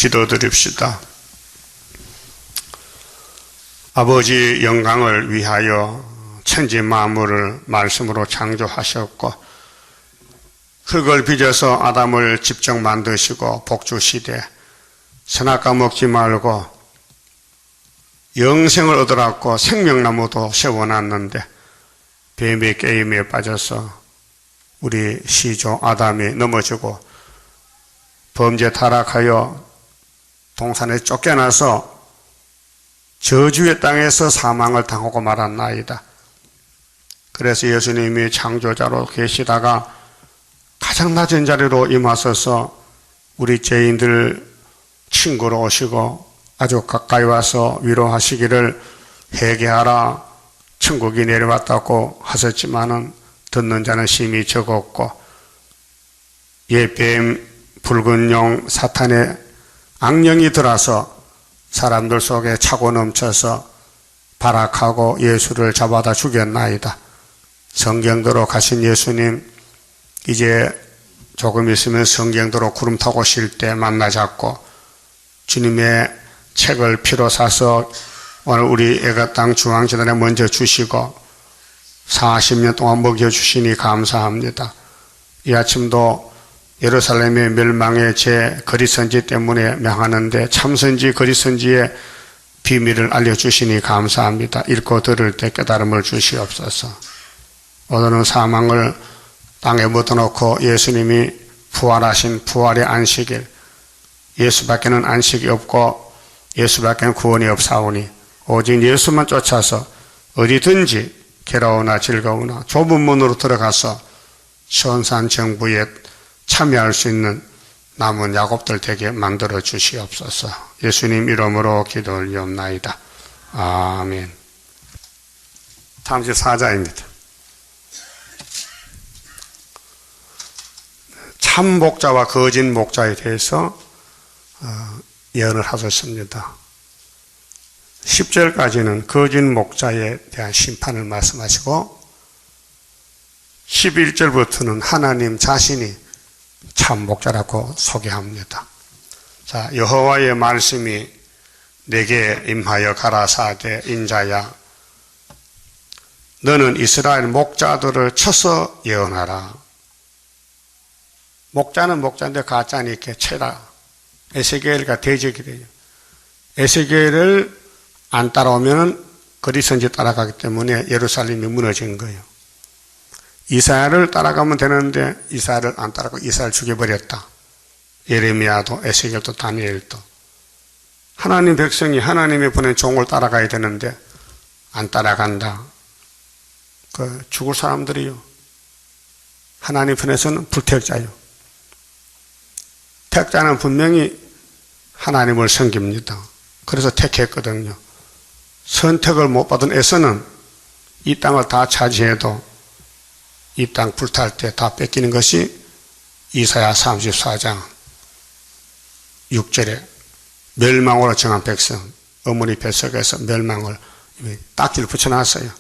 기도드립시다. 아버지 영광을 위하여 천지 만물을 말씀으로 창조하셨고 흙을 빚어서 아담을 직접 만드시고 복주시되 선악과 먹지 말고 영생을 얻으라고 생명나무도 세워놨는데 뱀의 게임에 빠져서 우리 시조 아담이 넘어지고 범죄 타락하여 동산에 쫓겨나서 저주의 땅에서 사망을 당하고 말았나이다. 그래서 예수님이 창조자로 계시다가 가장 낮은 자리로 임하셔서 우리 죄인들 친구로 오시고 아주 가까이 와서 위로하시기를 회개하라 천국이 내려왔다고 하셨지만은 듣는 자는 심히 적었고 뱀 붉은 용 사탄의 악령이 들어서 사람들 속에 차고 넘쳐서 발악하고 예수를 잡아다 죽였나이다. 성경대로 가신 예수님 이제 조금 있으면 성경대로 구름 타고 오실 때 만나 잡고 주님의 책을 피로 사서 오늘 우리 애가 땅 중앙재단에 먼저 주시고 40년 동안 먹여주시니 감사합니다. 이 아침도 예루살렘의 멸망의 제 거리선지 때문에 명하는데 참선지 거리선지의 비밀을 알려주시니 감사합니다. 읽고 들을 때 깨달음을 주시옵소서. 오늘은 사망을 땅에 묻어놓고 예수님이 부활하신 부활의 안식일, 예수밖에는 안식이 없고 예수밖에는 구원이 없사오니 오직 예수만 쫓아서 어디든지 괴로우나 즐거우나 좁은 문으로 들어가서 선산 정부에 참여할 수 있는 남은 야곱들 되게 만들어 주시옵소서. 예수님 이름으로 기도 올리옵나이다. 아멘. 34자입니다. 참 목자와 거짓 목자에 대해서 예언을 하셨습니다. 10절까지는 거짓 목자에 대한 심판을 말씀하시고 11절부터는 하나님 자신이 참 목자라고 소개합니다. 자, 여호와의 말씀이 내게 임하여 가라사대 인자야 너는 이스라엘 목자들을 쳐서 예언하라. 목자는 목자인데 가짜는 이렇게 쳐라. 에스겔과 대적이 돼요. 에스겔을 안 따라오면 거리선지 따라가기 때문에 예루살렘이 무너진 거예요. 이사야를 따라가면 되는데 이사야를 안 따라가고 이사야를 죽여버렸다. 예레미야도 에스겔도 다니엘도. 하나님 백성이 하나님이 보낸 종을 따라가야 되는데 안 따라간다. 죽을 사람들이요. 하나님 편에서는 불택자요. 택자는 분명히 하나님을 섬깁니다. 그래서 택했거든요. 선택을 못 받은 에서는 이 땅을 다 차지해도 이 땅 불탈 때 다 뺏기는 것이 이사야 34장 6절에 멸망으로 정한 백성, 어머니 뱃속에서 멸망을 딱지를 붙여놨어요.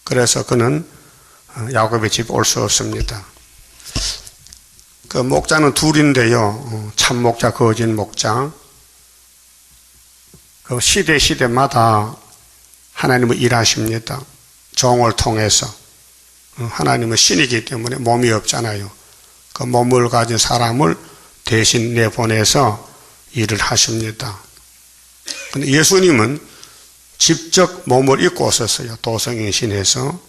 그래서 그는 야곱의 집에 올 수 없습니다. 그 목자는 둘인데요. 참 목자, 거짓 목자. 그 시대마다 하나님은 일하십니다. 종을 통해서. 하나님은 신이기 때문에 몸이 없잖아요. 그 몸을 가진 사람을 대신 내보내서 일을 하십니다. 근데 예수님은 직접 몸을 입고 오셨어요. 도성인신해서.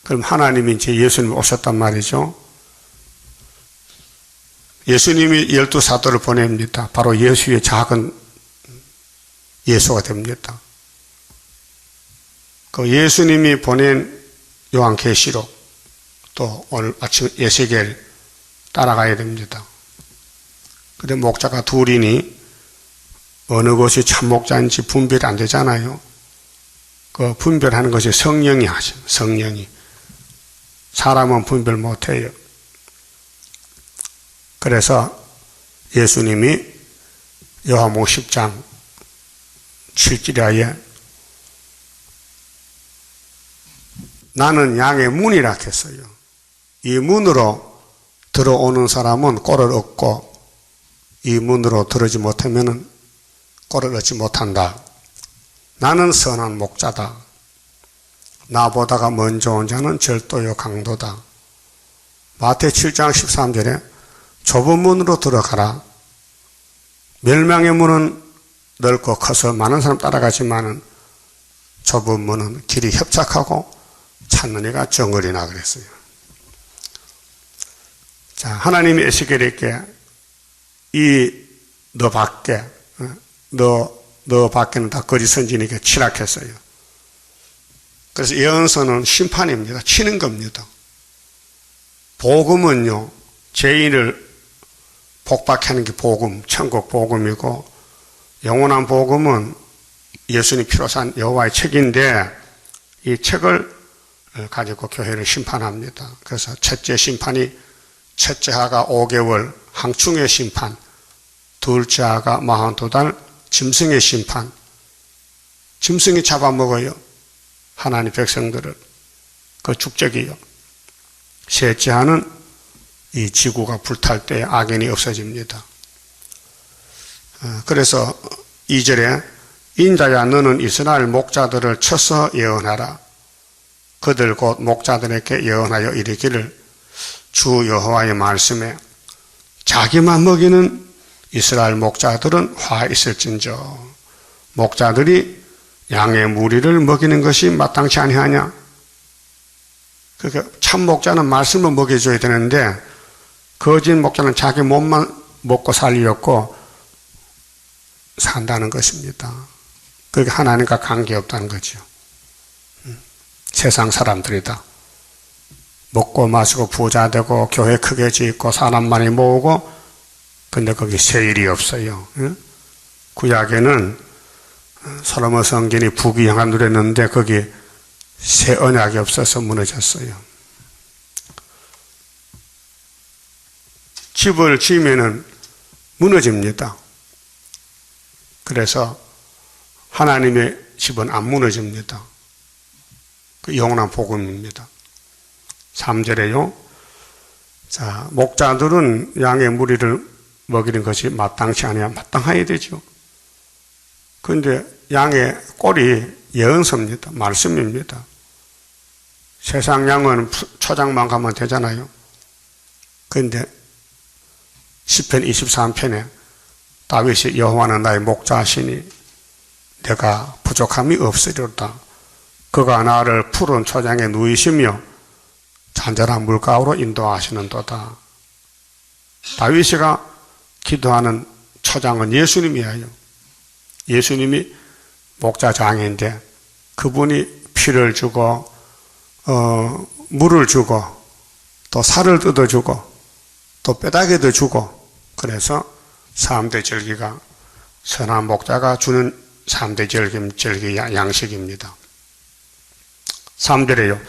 그럼 하나님이 이제 예수님이 오셨단 말이죠. 예수님이 12사도를 보냅니다. 바로 예수의 작은 예수가 됩니다. 그 예수님이 보낸 요한계시록 또 오늘 아침 에스겔 따라가야 됩니다. 근데 목자가 둘이니 어느 것이 참 목자인지 분별이 안 되잖아요. 그 분별하는 것이 성령이 하죠. 성령이. 사람은 분별 못 해요. 그래서 예수님이 요한복음 10장 7절에 나는 양의 문이라 했어요. 이 문으로 들어오는 사람은 꼴을 얻고 이 문으로 들어오지 못하면 꼴을 얻지 못한다. 나는 선한 목자다. 나보다가 먼저 온 자는 절도요 강도다. 마태 7장 13절에 좁은 문으로 들어가라. 멸망의 문은 넓고 커서 많은 사람 따라가지만은 좁은 문은 길이 협착하고 찾는 이가 정거리나 그랬어요. 자, 하나님이 에스겔에게 너 밖에, 너 밖에는 다 거짓 선지니까 치락했어요. 그래서 예언서는 심판입니다. 치는 겁니다. 복음은요, 죄인을 복박하는 게 복음, 천국 복음이고, 영원한 복음은 예수님 피로 산 여호와의 책인데, 이 책을 가지고 교회를 심판합니다. 그래서 첫째 심판이 첫째 하가 5개월 항충의 심판, 둘째 하가 42달 짐승의 심판. 짐승이 잡아먹어요. 하나님 백성들을. 그 축적이요. 셋째 하는 이 지구가 불탈 때 악인이 없어집니다. 그래서 2절에 인자야 너는 이스라엘 목자들을 쳐서 예언하라. 그들 곧 목자들에게 예언하여 이르기를 주 여호와의 말씀에 자기만 먹이는 이스라엘 목자들은 화 있을진저 목자들이 양의 무리를 먹이는 것이 마땅치 아니하냐. 그러니까 참 목자는 말씀을 먹여줘야 되는데 거짓 목자는 자기 몸만 먹고 살리었고 산다는 것입니다. 그게 하나님과 관계없다는 거죠. 세상 사람들이다. 먹고 마시고 부자 되고 교회 크게 짓고 사람 많이 모으고 근데 거기 새 일이 없어요. 구약에는 솔로몬 성전이 부귀영화 누렸는데 거기 새 언약이 없어서 무너졌어요. 집을 지으면은 무너집니다. 그래서 하나님의 집은 안 무너집니다. 그 영원한 복음입니다. 3절에요. 자, 목자들은 양의 무리를 먹이는 것이 마땅치 않아야 마땅해야 되죠. 그런데 양의 꼴이 예언서입니다. 말씀입니다. 세상 양은 초장만 가면 되잖아요. 그런데 시편 23편에 다윗이 여호와는 나의 목자시니 내가 부족함이 없으리로다. 그가 나를 푸른 초장에 누이시며 잔잔한 물가로 인도하시는도다. 다윗이가 기도하는 초장은 예수님이에요. 예수님이 목자장인데 그분이 피를 주고 물을 주고 또 살을 뜯어주고 또 뼈다귀도 주고 그래서 3대 절기가 선한 목자가 주는 3대 절기 양식입니다. 3절에요.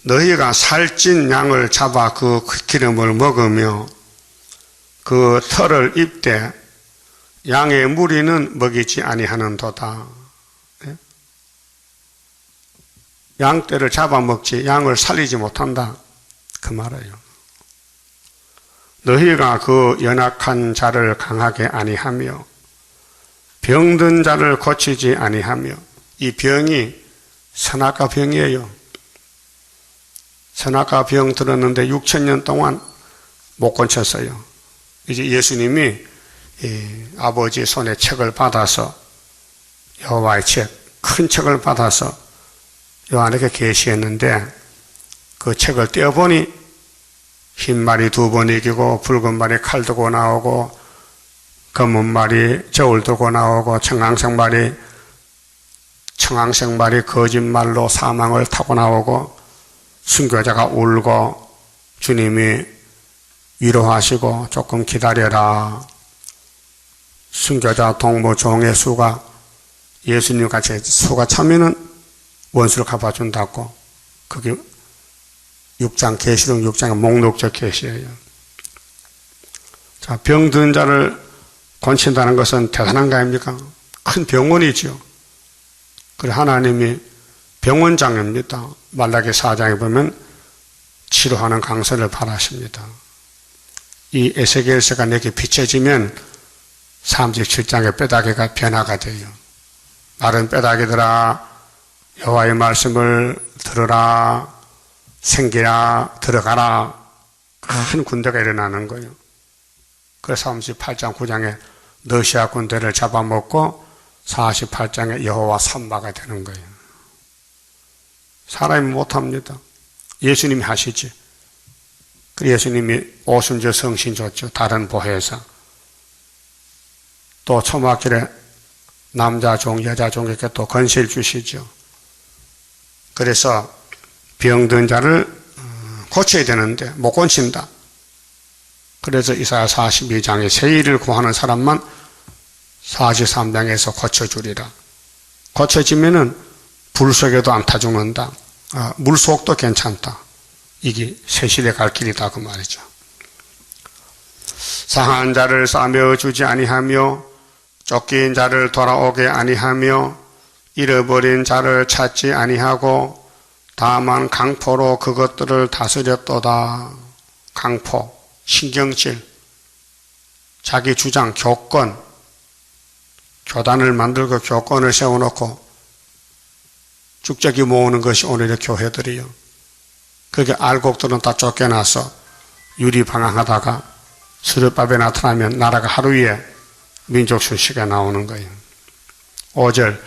너희가 살찐 양을 잡아 그 기름을 먹으며 그 털을 입되 양의 무리는 먹이지 아니하는도다. 양떼를 잡아먹지 양을 살리지 못한다. 그 말이에요. 너희가 그 연약한 자를 강하게 아니하며 병든 자를 고치지 아니하며 이 병이 선악과 병이에요. 선악과 병 들었는데 6,000년 동안 못 고쳤어요. 이제 예수님이 아버지 손에 책을 받아서 여호와의 책, 큰 책을 받아서 요한에게 계시했는데 그 책을 떼어보니 흰 말이 2번 이기고 붉은 말이 칼 들고 나오고 검은 말이 저울 들고 나오고 청황색 말이 거짓말로 사망을 타고 나오고 순교자가 울고 주님이 위로하시고 조금 기다려라. 순교자 동무 종의 수가 예수님 같이 수가 차면은 원수를 갚아준다고. 그게 6장 계시록 6장의 목록적 계시예요. 자, 병든 자를 고친다는 것은 대단한 거 아닙니까? 큰 병원이죠. 그래 하나님이 병원장입니다. 말라기 4장에 보면 치료하는 강선을 바라십니다. 이 에스겔서가 내게 비춰지면 37장의 뼈다귀가 변화가 돼요. 마른 뼈다귀들아 여호와의 말씀을 들으라, 생기라, 들어가라. 큰 군대가 일어나는 거예요. 그래서 38장 9장에 너시아 군대를 잡아먹고 48장에 여호와 산마가 되는 거예요. 사람이 못합니다. 예수님이 하시지. 그래서 예수님이 오순절 성신 줬죠. 다른 보혜사. 또 초막길에 남자 종, 여자 종에게 또 권세를 주시죠. 그래서 병든 자를 고쳐야 되는데 못 고친다. 그래서 이사야 42장에 새 일을 구하는 사람만 43장에서 고쳐주리라. 고쳐지면은 불 속에도 안 타 죽는다. 물 속도 괜찮다. 이게 새 시대 갈 길이다 그 말이죠. 상한 자를 싸매어 주지 아니하며 쫓긴 자를 돌아오게 아니하며 잃어버린 자를 찾지 아니하고 다만 강포로 그것들을 다스렸도다. 강포, 신경질, 자기 주장, 교권, 교단을 만들고 교권을 세워놓고 쭉적이 모으는 것이 오늘의 교회들이요. 그게 알곡들은 다 쫓겨나서 유리방황하다가 수렵밥에 나타나면 나라가 하루에 민족 순식에 나오는 거예요. 5절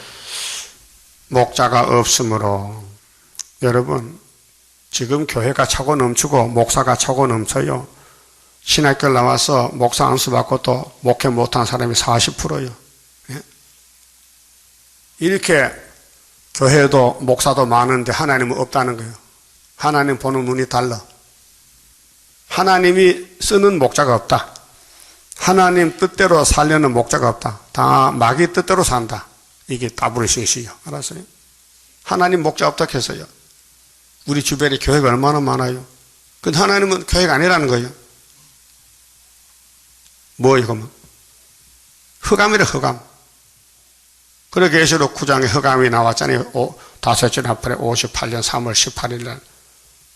목자가 없으므로. 여러분 지금 교회가 차고 넘치고 목사가 차고 넘쳐요. 신학교 나와서 목사 안수 받고 또 목회 못한 사람이 40%요. 예? 이렇게 교회도 목사도 많은데 하나님은 없다는 거예요. 하나님 보는 눈이 달라. 하나님이 쓰는 목자가 없다. 하나님 뜻대로 살려는 목자가 없다. 다 마귀 뜻대로 산다. 이게 따브르싱시요. 알았어요? 하나님 목자 없다 해서요. 우리 주변에 교회가 얼마나 많아요. 근데 하나님은 교회가 아니라는 거예요. 뭐 이거면? 흑암이래 흑암. 그래 계시록 9장에 흑암이 나왔잖아요. 다섯째 나팔에 58년 3월 18일 날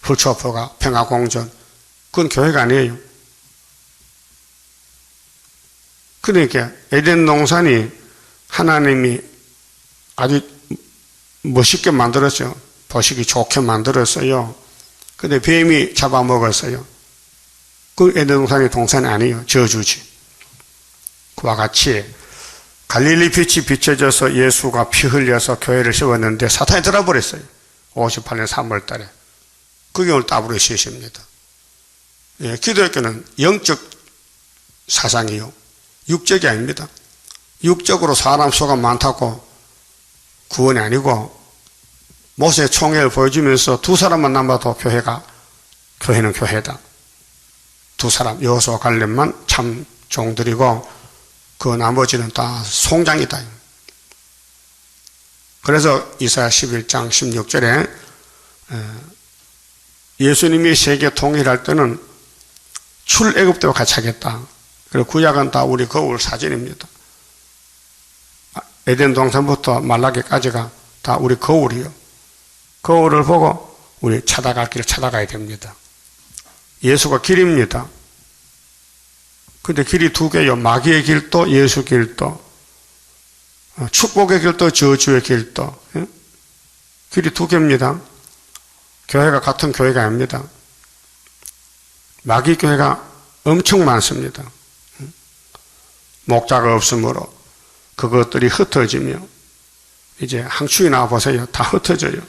불초포가 평화공전. 그건 교회가 아니에요. 그러니까 에덴 동산이 하나님이 아주 멋있게 만들었죠. 보시기 좋게 만들었어요. 근데 뱀이 잡아먹었어요. 그 에덴 동산이 아니에요. 저주지. 그와 같이 갈릴리 빛이 비춰져서 예수가 피 흘려서 교회를 세웠는데 사탄이 들어버렸어요. 58년 3월 달에. 그게 오늘 따브르시십니다. 예, 기독교는 영적 사상이요. 육적이 아닙니다. 육적으로 사람 수가 많다고 구원이 아니고 모세의 총회를 보여주면서 두 사람만 남아도 교회는 교회다. 두 사람, 여호수아 갈렙만 참 종들이고 그 나머지는 다 송장이다. 그래서 이사야 11장 16절에 예수님이 세계 통일할 때는 출애굽대와 같이 하겠다. 그리고 구약은 다 우리 거울 사진입니다. 에덴 동산부터 말라기까지가 다 우리 거울이요. 거울을 보고 우리 찾아갈 길을 찾아가야 됩니다. 예수가 길입니다. 근데 길이 두 개요. 마귀의 길도 예수 길도 축복의 길도 저주의 길도. 길이 두 개입니다. 교회가 같은 교회가 아닙니다. 마귀 교회가 엄청 많습니다. 목자가 없으므로 그것들이 흩어지며 이제 항추에 나와보세요. 다 흩어져요.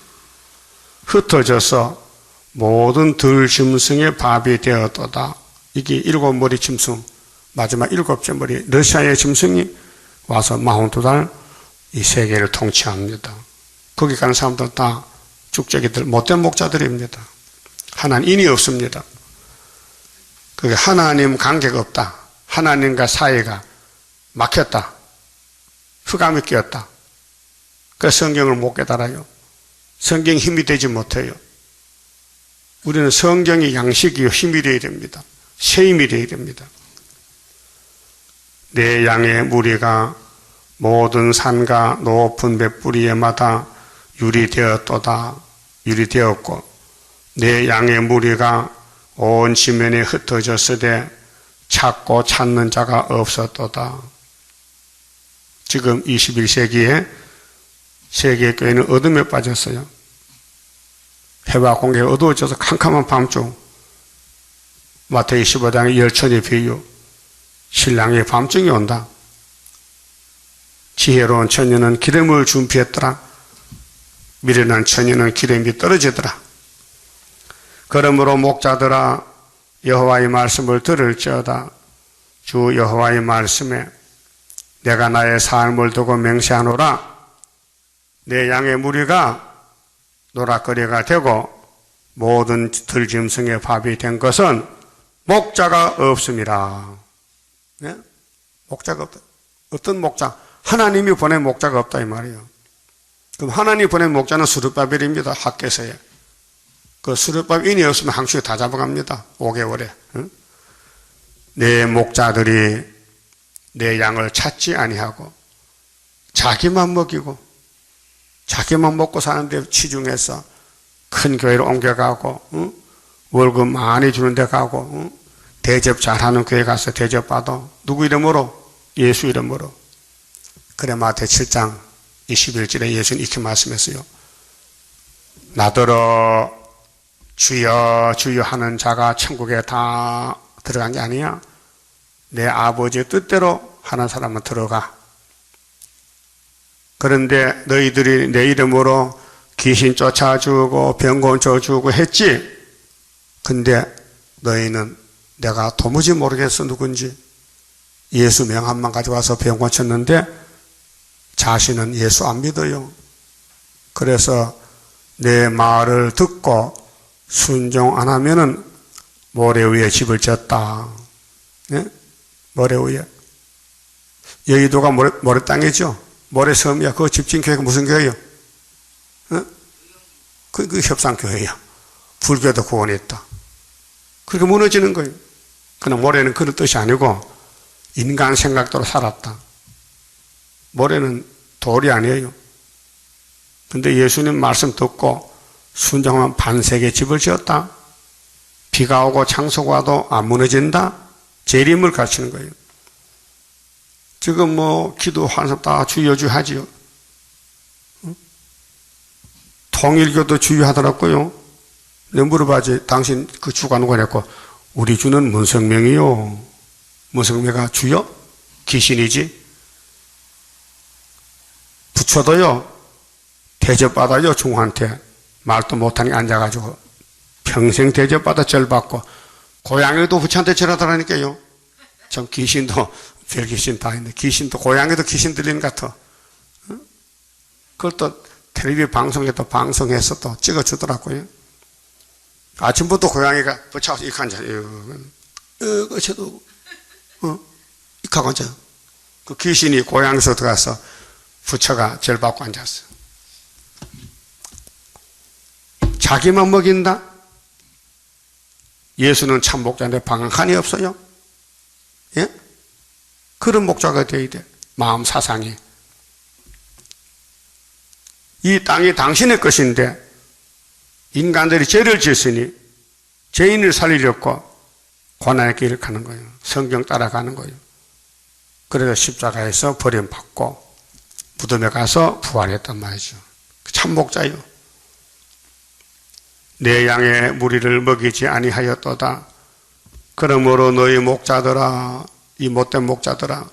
흩어져서 모든 들짐승의 밥이 되었도다. 이게 7머리 짐승, 마지막 7째 머리 러시아의 짐승이 와서 42달 이 세계를 통치합니다. 거기 가는 사람들 다 죽재기들, 못된 목자들입니다. 하나님이 없습니다. 그게 하나님 관계가 없다. 하나님과 사이가 막혔다. 흑암이 끼었다. 그래서 성경을 못 깨달아요. 성경이 힘이 되지 못해요. 우리는 성경이 양식이요 힘이 되어야 됩니다. 새 힘이 되어야 됩니다. 내 양의 무리가 모든 산과 높은 뱃뿌리에마다 유리되었도다. 유리되었고 내 양의 무리가 온 지면에 흩어졌으되 찾고 찾는 자가 없었도다. 지금 21세기에 세계 교회는 어둠에 빠졌어요. 해와 공기가 어두워져서 캄캄한 밤중, 마태복음 25장의 열천의 비유, 신랑의 밤중이 온다. 지혜로운 처녀는 기름을 준비했더라. 미련한 처녀는 기름이 떨어지더라. 그러므로 목자들아 여호와의 말씀을 들을지어다. 주 여호와의 말씀에 내가 나의 삶을 두고 맹세하노라. 내 양의 무리가 노락거리가 되고 모든 들짐승의 밥이 된 것은 목자가 없음이라. 네? 목자가 없다. 어떤 목자? 하나님이 보낸 목자가 없다 이 말이에요. 그럼 하나님이 보낸 목자는 스룹바벨입니다. 학개서에. 그 스룹바벨 인이 없으면 항시 다 잡아갑니다. 5개월에. 응? 내 목자들이 내 양을 찾지 아니하고 자기만 먹이고 자기만 먹고 사는데 치중해서 큰 교회로 옮겨가고 응? 월급 많이 주는 데 가고 응? 대접 잘하는 교회 가서 대접받아. 누구 이름으로? 예수 이름으로. 그래 마태 7장 21절에 예수는 이렇게 말씀했어요. 나더러 주여 주여 하는 자가 천국에 다 들어간 게 아니야. 내 아버지의 뜻대로 하는 사람은 들어가. 그런데 너희들이 내 이름으로 귀신 쫓아주고 병 고쳐주고 했지. 근데 너희는 내가 도무지 모르겠어 누군지. 예수 명함만 가져와서 병 고쳤는데 자신은 예수 안 믿어요. 그래서 내 말을 듣고 순종 안 하면은 모래 위에 집을 지었다. 네? 모래 위에. 여의도가 모래 땅이죠. 모래섬이야. 그거 집진 교회가 무슨 교회예요? 어? 그 협상교회야. 불교도 구원했다. 그렇게 무너지는 거예요. 그러나 모래는 그런 뜻이 아니고 인간 생각대로 살았다. 모래는 돌이 아니에요. 근데 예수님 말씀 듣고 순종하면 반세계 집을 지었다. 비가 오고 창수가 와도 안 무너진다. 재림을 가르치는 거예요. 지금 기도 환섭 다 주여주 하지요. 통일교도 주의하더라고요. 내가 물어봐지 당신 그 주가 누가 그랬고 우리 주는 문성명이요. 문성명가 주요? 귀신이지. 부처도요. 대접받아요. 중한테. 말도 못하니 앉아가지고 평생 대접받아 절받고 고양이도 부처한테 절하더라니까요. 참 귀신도 별귀신 다 있네. 귀신도 고양이도 귀신 들리는 것 같아. 그걸 또 텔레비전 방송에 또 방송해서 또 찍어주더라고요. 아침부터 고양이가 부처와서 이렇게 앉아요. 어째도 이렇게 하고 앉아. 그 귀신이 고양이에서 들어가서 부처가 절받고 앉았어. 자기만 먹인다? 예수는 참 목자인데 방한칸이 없어요? 예? 그런 목자가 되어야 돼. 마음 사상이. 이 땅이 당신의 것인데 인간들이 죄를 지었으니 죄인을 살리려고 고난의 길을 가는 거예요. 성경 따라가는 거예요. 그래서 십자가에서 버림받고 무덤에 가서 부활했단 말이죠. 참 목자예요. 내 양의 무리를 먹이지 아니하였도다. 그러므로 너희 목자들아, 이 못된 목자들아,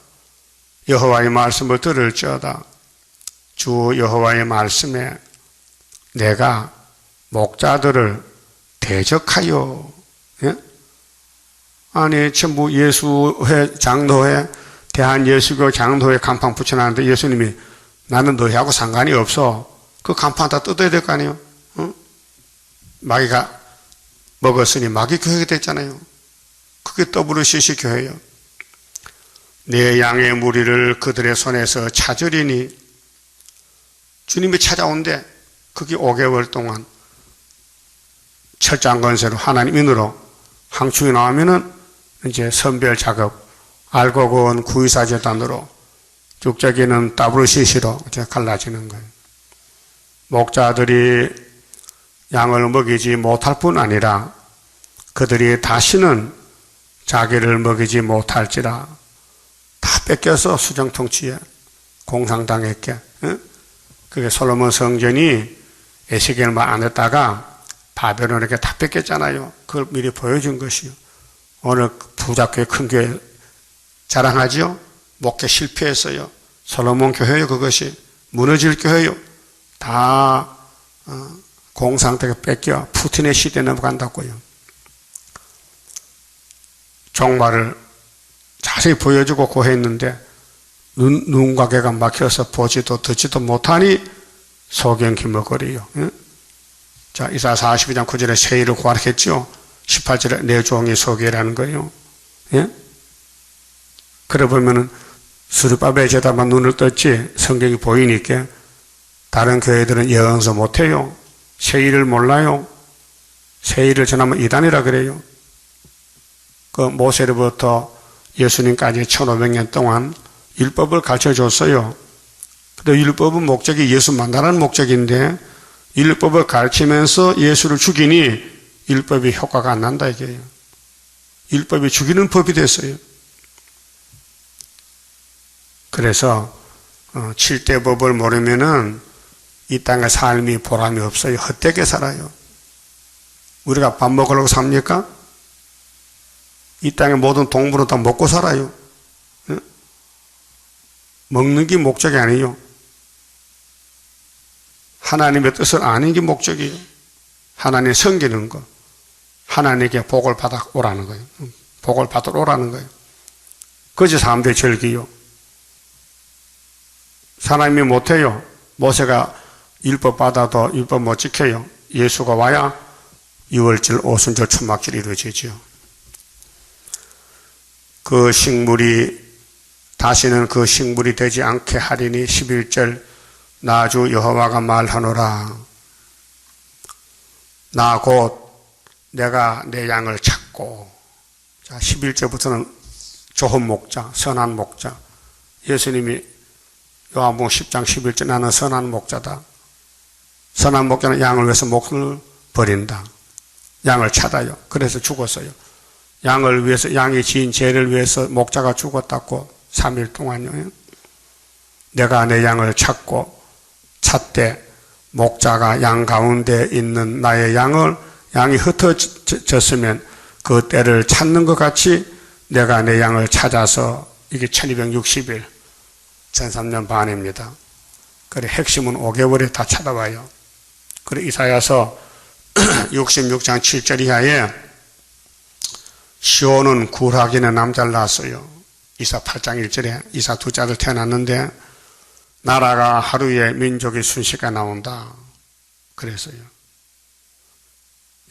여호와의 말씀을 들을지어다. 주 여호와의 말씀에 내가 목자들을 대적하여. 예? 아니 전부 예수회 장로회 대한예수교 장로회 간판 붙여놨는데 예수님이 나는 너희하고 상관이 없어. 그 간판 다 뜯어야 될 거 아니에요. 응? 마귀가 먹었으니 마귀 교회가 됐잖아요. 그게 WCC 교회예요. 내 양의 무리를 그들의 손에서 찾으리니 주님이 찾아온대. 그게 5개월 동안 철장 건설로 하나님 인으로 항충이 나오면은 이제 선별 작업, 알곡은 구의사 재단으로, 죽자기는 WCC로 이제 갈라지는 거예요. 목자들이 양을 먹이지 못할 뿐 아니라 그들이 다시는 자기를 먹이지 못할지라. 다 뺏겨서 수정통치에 공상당했게. 그게 솔로몬 성전이 에스겔 말 안 했다가 바벨론에게 다 뺏겼잖아요. 그걸 미리 보여준 것이요. 오늘 부자교회 큰 교회 자랑하죠. 목회 실패했어요. 솔로몬 교회요. 그것이 무너질 교회요. 다 공상대가 뺏겨 푸틴의 시대에 넘어간다고요. 종말을 자세히 보여주고 고했는데 눈과 귀가 막혀서 보지도 듣지도 못하니 소경 기먹거리요. 자, 이사야 42장 9절에 세일을 구하겠죠. 18절에 내 종이 소개라는 거예요. 예? 그래 보면은 수르바벨 제다만 눈을 떴지 성경이 보이니까 다른 교회들은 예언서 못해요. 세일을 몰라요. 세일을 전하면 이단이라 그래요. 그 모세로부터 예수님까지 1500년 동안 율법을 가르쳐 줬어요. 근데 율법은 목적이 예수 만나라는 목적인데 율법을 가르치면서 예수를 죽이니 율법이 효과가 안 난다 이게요. 율법이 죽이는 법이 됐어요. 그래서 7대 법을 모르면은 이 땅의 삶이 보람이 없어요. 헛되게 살아요. 우리가 밥 먹으려고 삽니까? 이 땅의 모든 동물은 다 먹고 살아요. 먹는 게 목적이 아니에요. 하나님의 뜻을 아는 게 목적이에요. 하나님 섬기는 거. 하나님께 복을 받아 오라는 거예요. 복을 받으러 오라는 거예요. 그것이 사람들의 절기요. 사람이 못해요. 모세가 율법 받아도 율법 못 지켜요. 예수가 와야 유월절, 오순절, 초막절이 이루어지죠. 그 식물이 다시는 그 식물이 되지 않게 하리니 11절 나 주 여호와가 말하노라. 나 곧 내가 내 양을 찾고. 자, 11절부터는 좋은 목자, 선한 목자. 예수님이 요한복음 10장 11절 나는 선한 목자다. 선한 목자는 양을 위해서 목숨을 버린다. 양을 찾아요. 그래서 죽었어요. 양을 위해서, 양이 지은 죄를 위해서 목자가 죽었다고 3일 동안요. 내가 내 양을 찾고 찾되 목자가 양 가운데 있는 나의 양이 흩어졌으면 그 때를 찾는 것 같이 내가 내 양을 찾아서 이게 1260일, 13년 반입니다. 그래 핵심은 5개월에 다 찾아와요. 그래 이사야서 66장 7절 이하에 시온은 굴하기는 남자를 낳았어요. 이사 8장 1절에 이사 두 짝을 태어났는데 나라가 하루에 민족의 순식가 나온다. 그랬어요.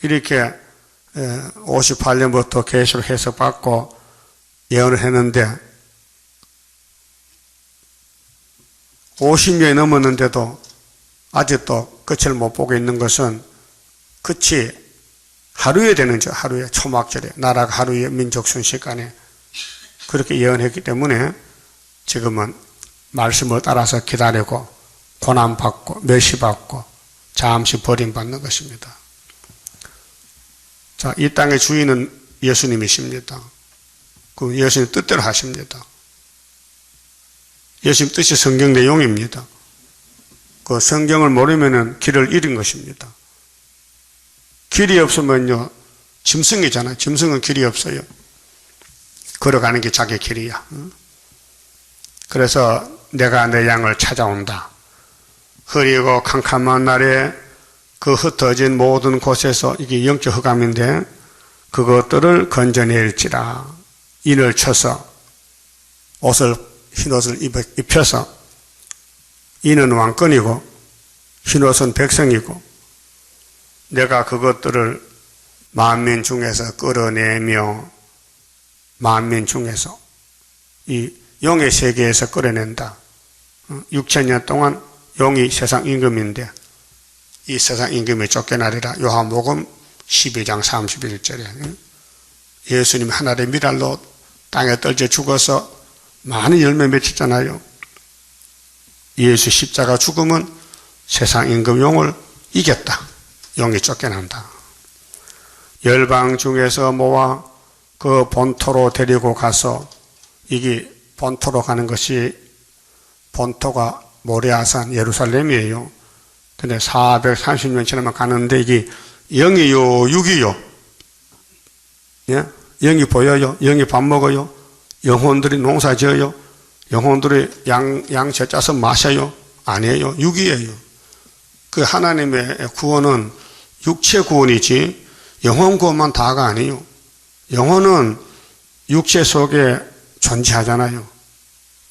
이렇게 58년부터 계시록 해석받고 예언을 했는데 50년이 넘었는데도 아직도 끝을 못 보고 있는 것은 끝이 하루에 되는 죠. 하루에 초막절에 나라가 하루에 민족 순식간에 그렇게 예언했기 때문에 지금은 말씀을 따라서 기다리고 고난받고 멸시받고 잠시 버림받는 것입니다. 자, 이 땅의 주인은 예수님이십니다. 그 예수님 뜻대로 하십니다. 예수님 뜻이 성경 내용입니다. 그 성경을 모르면은 길을 잃은 것입니다. 길이 없으면요, 짐승이잖아요. 짐승은 길이 없어요. 걸어가는 게 자기 길이야. 그래서 내가 내 양을 찾아온다. 흐리고 캄캄한 날에 그 흩어진 모든 곳에서 이게 영적 흑암인데 그것들을 건져낼지라. 인을 쳐서 흰옷을 입혀서 인은 왕권이고 흰옷은 백성이고 내가 그것들을 만민 중에서 끌어내며 만민 중에서 이 용의 세계에서 끌어낸다. 6000년 동안 용이 세상 임금인데 이 세상 임금이 쫓겨나리라. 요한복음 12장 31절에 예수님이 하늘의 미랄로 땅에 떨어져 죽어서 많은 열매 맺혔잖아요. 예수 십자가 죽음은 세상 임금 용을 이겼다. 용이 쫓겨난다. 열방 중에서 모아 그 본토로 데리고 가서 이게 본토로 가는 것이 본토가 모레아산 예루살렘이에요. 근데 430년 지나면 가는데 이게 0이요 6이요. 예? 0이 보여요. 0이 밥 먹어요. 영혼들이 농사 지어요. 영혼들이 양 젖짜서 마셔요. 아니에요. 6이에요. 그 하나님의 구원은 육체 구원이지 영혼 구원만 다가 아니에요. 영혼은 육체 속에 존재하잖아요.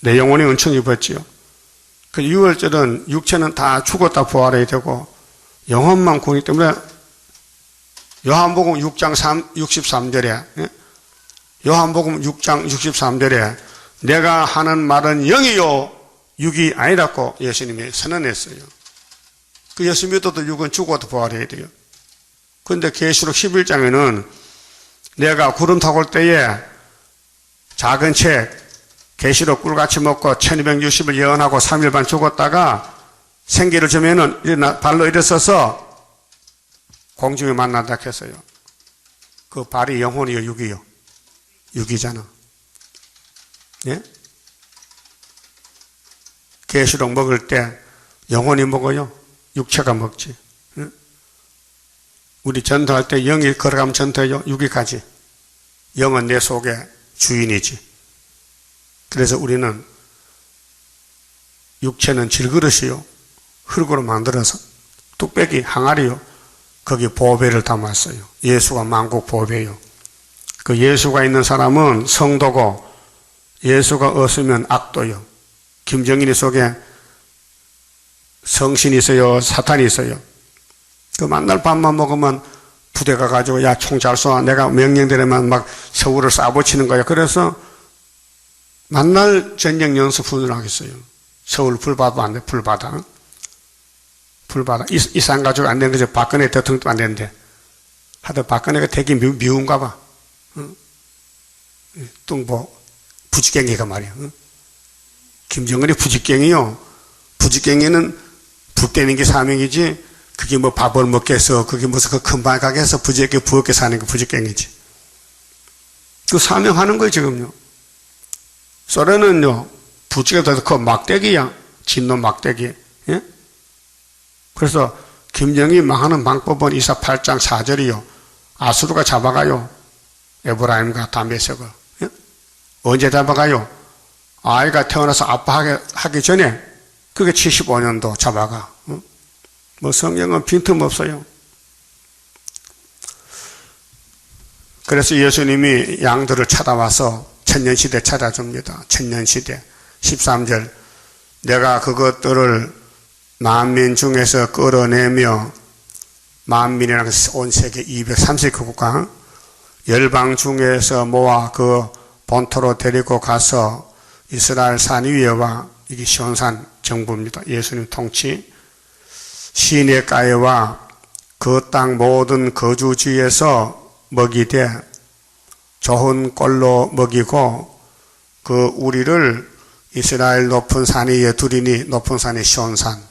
내 영혼이 은총 입었지요. 그 6월절은 육체는 다 죽었다 부활해야 되고 영혼만 구원이기 때문에 요한복음 6장 63절에 요한복음 6장 63절에 내가 하는 말은 영이요 육이 아니라고 예수님이 선언했어요. 그 예수 믿어도 육은 죽어도 부활해야 돼요. 그런데 계시록 11장에는 내가 구름 타고 올 때에 작은 책 계시록 꿀같이 먹고 1260을 예언하고 3일 반 죽었다가 생기를 주면은 발로 일어서서 공중에 만난다 했어요. 그 발이 영혼이요 육이요? 육이잖아. 예? 계시록 먹을 때 영혼이 먹어요? 육체가 먹지. 예? 우리 전도할 때 영이 걸어가면 전도해요? 육이 가지. 영은 내 속에 주인이지. 그래서 우리는 육체는 질그릇이요. 흙으로 만들어서 뚝배기 항아리요. 거기 보배를 담았어요. 예수가 만국 보배요. 그 예수가 있는 사람은 성도고 예수가 없으면 악도요. 김정일이 속에 성신이 있어요. 사탄이 있어요. 그 만날 밥만 먹으면 부대 가가지고 야 총 잘 쏴. 내가 명령대로만 막 서울을 쏴붙이는 거야. 그래서 만날 전쟁 연습 훈련을 하겠어요. 서울 불바다 안 돼. 불바다. 불바다. 이산 가지고 안 되는 거죠. 박근혜 대통령도 안 되는데. 하여튼 박근혜가 되게 미운가 봐. 응? 뚱보 부지깽이가 말이야. 응? 김정은이 부지깽이요. 부지깽이는 불 때는 게 사명이지. 그게 뭐 밥을 먹겠어. 그게 무슨 그 큰 방 가게 해서 부지에게 부엌에 사는 게 부지깽이지. 그 사명하는 거예요 지금요. 소련은요 부지가 더 커 막대기야. 진놈 막대기. 예? 그래서 김정이 망하는 방법은 이사 8장 4절이요. 아수르가 잡아가요. 에브라임과 다메섹을. 예? 언제 잡아가요? 아이가 태어나서 아빠 하기 전에 그게 75년도 잡아가. 뭐 성경은 빈틈없어요. 그래서 예수님이 양들을 찾아와서 천년시대 찾아줍니다. 천년시대 13절 내가 그것들을 만민 중에서 끌어내며 만민이라는 온 세계 230개국가 열방 중에서 모아 그 본토로 데리고 가서 이스라엘 산 위에와 이게 시온산 정부입니다. 예수님 통치 시내가에와 그 땅 모든 거주지에서 먹이되 좋은 꼴로 먹이고 그 우리를 이스라엘 높은 산 위에 두리니 높은 산이 시온산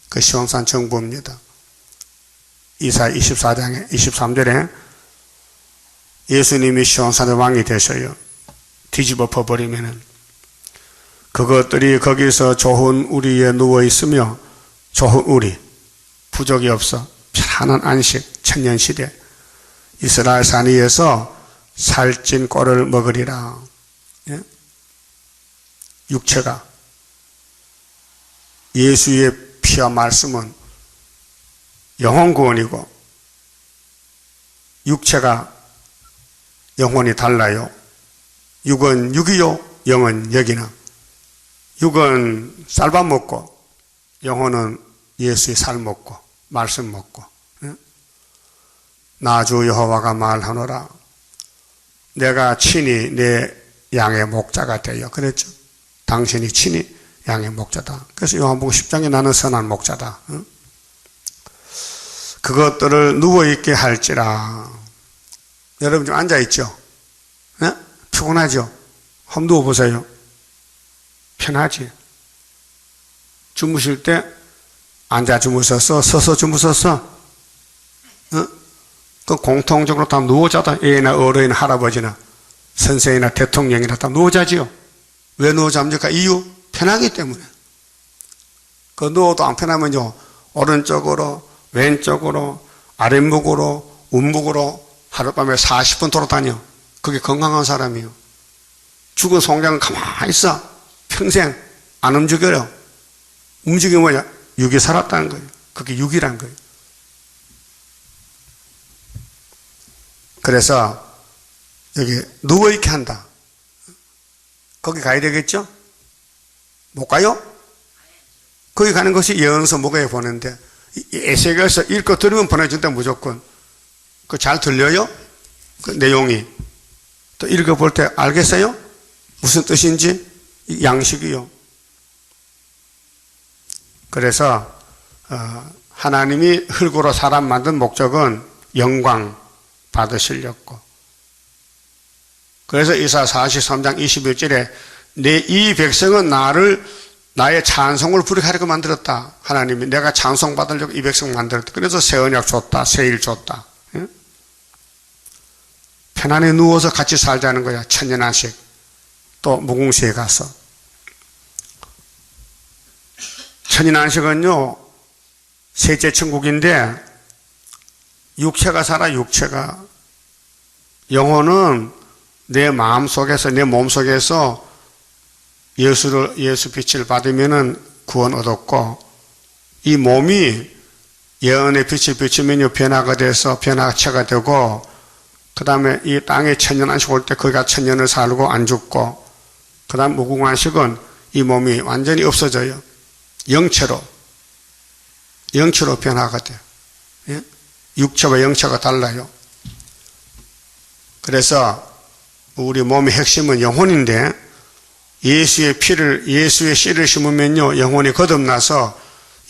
그 시온산 정부입니다. 이사 24장에 23절에 예수님이 시온산의 왕이 되셔요. 뒤집어 퍼버리면은 그것들이 거기서 좋은 우리에 누워 있으며 좋은 우리 부족이 없어 편안한 안식 천년시대 이스라엘 산 위에서 살찐 꼴을 먹으리라. 예? 육체가 예수의 피와 말씀은 영혼 구원이고 육체가 영혼이 달라요. 육은 육이요 영은 여기나 육은 쌀밥 먹고 영혼은 예수의 살 먹고 말씀 먹고 나주 여호와가 말하노라 내가 친히 내 양의 목자가 되어 그랬죠. 당신이 친히 양의 목자다. 그래서 요한복음 10장에 나는 선한 목자다. 그것들을 누워있게 할지라. 여러분 좀 앉아있죠? 네? 피곤하죠? 한번 누워보세요. 편하지? 주무실 때 앉아 주무셨어? 서서 주무셨어? 그 공통적으로 다 누워 자다. 애나 어른이나 할아버지나 선생이나 대통령이나 다 누워자지요. 왜 누워잡니까? 이유? 편하기 때문에. 그 누워도 안 편하면요, 오른쪽으로, 왼쪽으로, 아랫목으로, 운목으로 하룻밤에 40분 돌아다녀. 그게 건강한 사람이요. 죽은 송장은 가만히 있어. 평생 안 움직여요. 움직이면 뭐냐? 육이 살았다는 거예요. 그게 육이란 거예요. 그래서 여기 누워있게 한다. 거기 가야 되겠죠? 못 가요? 거기 가는 것이 예언서 목에 보는데, 에세겔서 읽고 들으면 보내준다, 무조건. 그 잘 들려요? 그 내용이. 또 읽어볼 때 알겠어요? 무슨 뜻인지? 양식이요. 그래서 하나님이 흙으로 사람 만든 목적은 영광 받으시려고. 그래서 이사야 43장 21절에 내 이 백성은 나의 찬송을 부르게 하려고 만들었다. 하나님이 내가 찬송 받으려고 이 백성 만들었다. 그래서 새 언약 줬다. 새 일 줬다. 예? 편안히 누워서 같이 살자는 거야. 천년한식. 또 무궁시에 가서. 천년한식은요, 셋째 천국인데 육체가 살아. 육체가. 영혼은 내 마음 속에서, 내 몸 속에서 예수 빛을 받으면은 구원 얻었고, 이 몸이 예언의 빛을 비추면요, 변화가 돼서 변화체가 되고, 그 다음에 이 땅에 천년안식 올 때 거기가 천년을 살고 안 죽고, 그 다음 무궁안식은 이 몸이 완전히 없어져요. 영체로 변화가 돼요. 예? 육체와 영체가 달라요. 그래서 우리 몸의 핵심은 영혼인데, 예수의 씨를 심으면요, 영혼이 거듭나서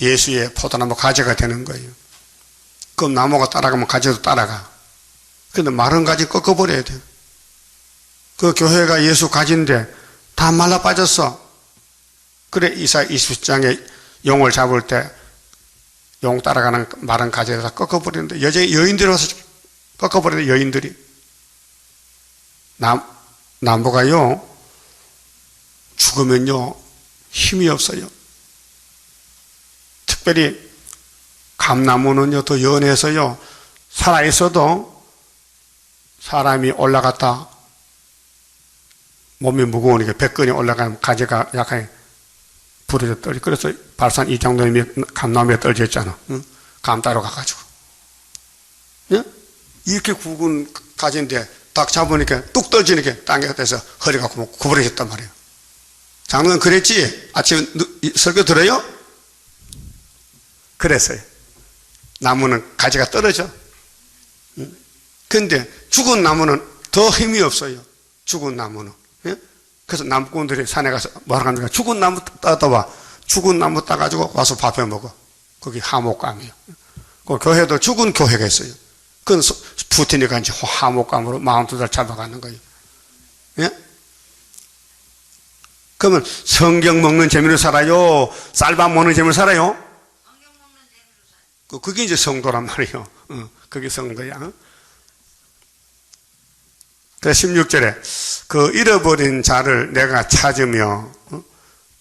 예수의 포도나무 가지가 되는 거예요. 그럼 나무가 따라가면 가지도 따라가. 근데 마른 가지 꺾어버려야 돼요. 그 교회가 예수 가지인데 다 말라 빠졌어. 그래, 이사야 20장에 용을 잡을 때 용 따라가는 마른 가지를 다 꺾어버리는데, 여인들이 와서 꺾어버리는데, 여인들이. 나무가요, 죽으면요, 힘이 없어요. 특별히 감나무는요, 더 연해서요, 살아있어도 사람이 올라갔다 몸이 무거우니까 백근이 올라가면 가지가 약간 부러져 떨어져. 그래서 발산 이장로님이 감나무에 떨어졌잖아. 응? 감 따러 가가지고. 예? 이렇게 굵은 가지인데 딱 잡으니까 뚝 떨어지니까 땅에 대서 허리가 구부러졌단 말이에요. 장로는 그랬지? 아침에 설교 들어요? 그랬어요. 나무는 가지가 떨어져. 근데 죽은 나무는 더 힘이 없어요. 죽은 나무는. 예? 그래서 남꾼들이 산에 가서 뭐하러 갑니까? 죽은 나무 따다 와. 죽은 나무 따가지고 와서 밥해 먹어. 거기 하목감이에요. 그 교회도 죽은 교회가 있어요. 그건 푸틴이가 이제 하목감으로 42살 잡아가는 거예요. 예? 그러면 성경 먹는 재미로 살아요? 쌀밥 먹는 재미로 살아요? 성경 먹는 재미로 살아요. 그게 이제 성도란 말이에요. 그게 성도야. 그래서 16절에 그 잃어버린 자를 내가 찾으며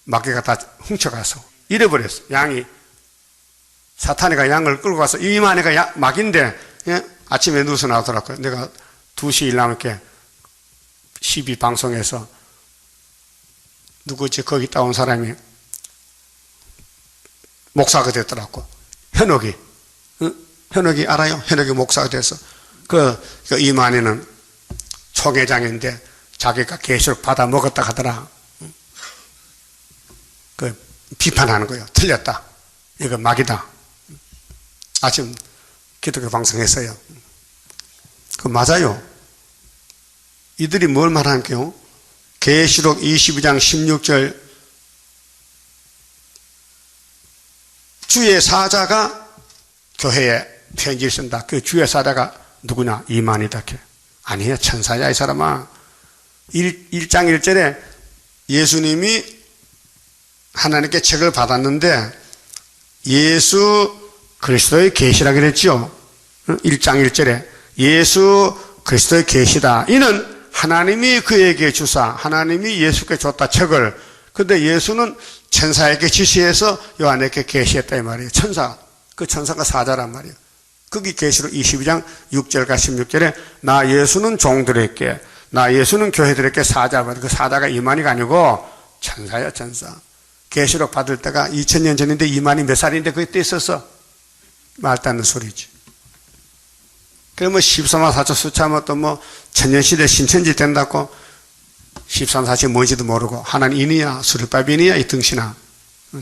마귀가 다 훔쳐가서 잃어버렸어. 양이 사탄이가 양을 끌고 가서 이만희가 마귀인데, 예? 아침에 누워서 나오더라고요. 내가 2시 일 남게 12 방송에서 누구지 거기 따온 사람이 목사가 됐더라고. 현옥이. 현옥이 알아요? 현옥이 목사가 돼서 그 이만희는 총회장인데 자기가 계시록 받아 먹었다 하더라. 그 비판하는 거예요. 틀렸다. 이거 마귀다. 아침 기독교 방송했어요. 그 맞아요. 이들이 뭘 말하는 게요? 계시록 22장 16절 주의 사자가 교회에 편지를 쓴다. 그 주의 사자가 누구냐? 이만희다. 아니에요. 천사야 이 사람아. 1장 1절에 예수님이 하나님께 책을 받았는데 예수 그리스도의 계시라 그랬죠. 1장 1절에 예수 그리스도의 계시다. 이는 하나님이 그에게 주사, 하나님이 예수께 줬다 책을. 근데 예수는 천사에게 지시해서 요한에게 계시했다 이 말이에요. 천사, 그 천사가 사자란 말이에요. 거기 계시록 22장 6절과 16절에 나 예수는 종들에게, 나 예수는 교회들에게 사자, 그 사자가 이만희가 아니고 천사야, 천사. 계시록 받을 때가 2000년 전인데 이만희 몇 살인데 그때 있었어. 말도 안 되는 소리지. 그러면 13만 4천 수차면 또 뭐 천년시대 신천지 된다고 13, 4천 뭔지도 모르고 하나님이냐 수르바벨이냐 이 등신아.